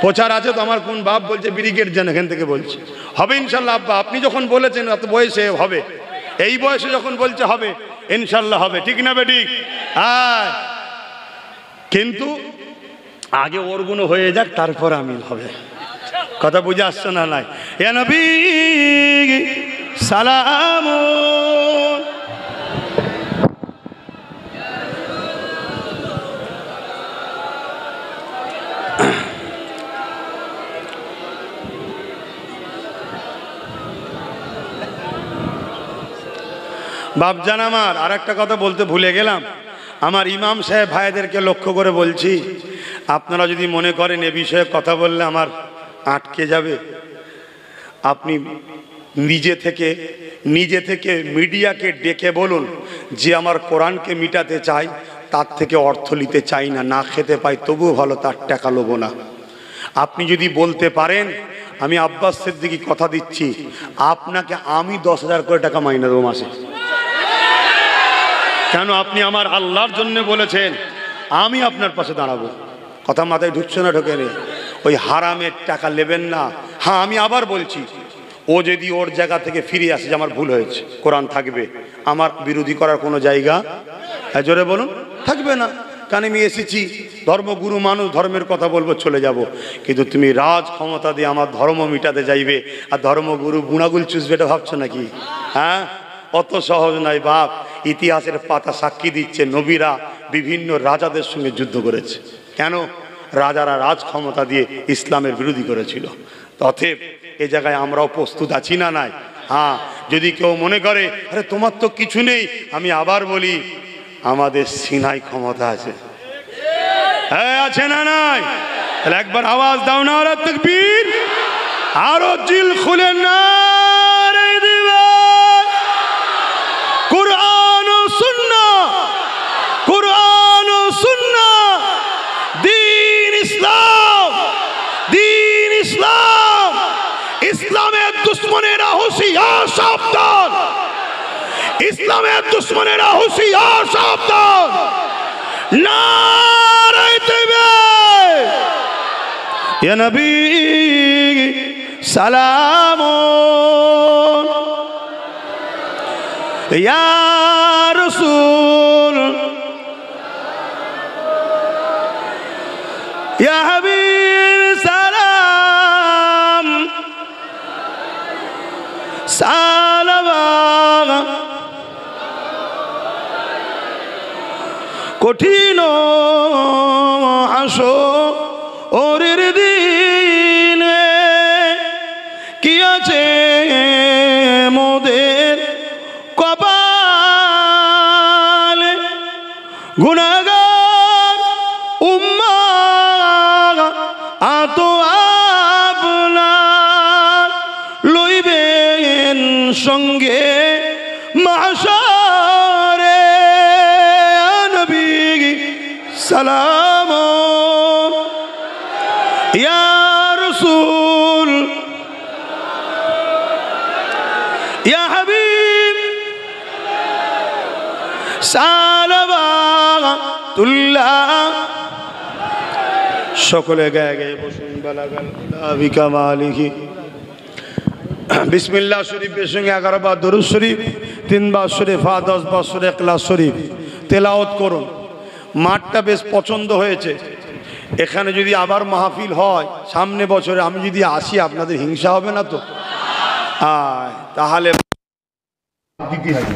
প্রচার আছে তো, আমার কোন বাপ বলছে ব্রিগেড যেন, এখান থেকে বলছে হবে ইনশাল্লাহ। আব্বা আপনি যখন বলেছেন এত বয়সে হবে, এই বয়সে যখন বলছে হবে, ইনশাল্লাহ হবে, ঠিক না বেঠিক? হ্যাঁ, কিন্তু আগে ওর গুণ হয়ে যাক, তারপর আমিল হবে। কথা বুঝে আসছে না? নাই ইয়া নবী সালাম। বাপজান আমার, আর একটা কথা বলতে ভুলে গেলাম, আমার ইমাম সাহেব ভাইদেরকে লক্ষ্য করে বলছি, আপনারা যদি মনে করেন এ বিষয়ে কথা বললে আমার আটকে যাবে, আপনি নিজে থেকে মিডিয়াকে ডেকে বলুন যে আমার কোরআনকে মিটাতে চাই, তার থেকে অর্থ নিতে চাই না, না খেতে পাই তবুও ভালো, তার টাকা লোবো না। আপনি যদি বলতে পারেন, আমি আব্বাস সিদ্দিকী কথা দিচ্ছি, আপনাকে আমি 10,000 করে টাকা মাইনে দেবো মাসে। কেন? আপনি আমার আল্লাহর জন্য বলেছেন, আমি আপনার পাশে দাঁড়াবো। কথা মাথায় ঢুকছে না? ঢোকে নেই? ওই হারামের টাকা নেবেন না। হ্যাঁ, আমি আবার বলছি, ও যদি ওর জায়গা থেকে ফিরে আসে যে আমার ভুল হয়েছে, কোরআন থাকবে, আমার বিরোধী করার কোনো জায়গা, জোরে বলুন, থাকবে না। কারণ আমি এসেছি ধর্মগুরু মানুষ, ধর্মের কথা বলবো, চলে যাব। কিন্তু তুমি রাজ ক্ষমতা দিয়ে আমার ধর্ম মিটাতে যাইবে, আর ধর্মগুরু গুণাগুল চুষবে, এটা ভাবছো নাকি? হ্যাঁ, অত সহজ নয় বাপ। ইতিহাসের পাতা সাক্ষী দিচ্ছে, নবীরা বিভিন্ন রাজাদের সঙ্গে যুদ্ধ করেছে। কেন? রাজারা রাজ ক্ষমতা দিয়ে ইসলামের বিরোধী করেছিল। অতএব এ জায়গায় আমরাও প্রস্তুত আছি না? নাই? হ্যাঁ, যদি কেউ মনে করে আরে তোমার তো কিছু নেই, আমি আবার বলি, আমাদের সিনাই ক্ষমতা আছে। হ্যাঁ, আছে না? নাই? তাহলে একবার আওয়াজ দাও না, নারে তাকবীর, আরো জিল খুলে না। কুরআন ও সুন্নাহ, কুরআন ও সুন্নাহ, দ্বীন ইসলাম, দ্বীন ইসলাম। ইসলামের দুশ্মনেরা হুঁশিয়ার, সাবধান! ইসলামের দুশ্মনেরা হুঁশিয়ার, সাবধান! নারে তাকবীর! ইয়া নবী সালামুন ইয়া রাসূল ইয়া হাবিব সালাম সালাম কঠিন হাসরের দিনে কি আছে মোদের কপালে গুনাহগার উম্মাহ আত আপনার লইবেন সঙ্গে মাহশারে নবী সালাম ইয়া রাসূল ইয়া হাবিব সালাওয়াতুল্লাহ সকলে গায়ে গায়ে বসুন বালাগাল বিকামালিহি বিসমিল্লাহ শরীফের সঙ্গে 11 বার দরুদ শরীফ 3 বার শরীফ 10 বার শরীফ ইখলাস শরীফ তেলাওয়াত করুন। মাঠটা বেশ পছন্দ হয়েছে। এখানে যদি আবার মাহফিল হয় সামনে বছরে আমি যদি আসি আপনাদের হিংসা হবে না তো? তাহলে দিতে হবে।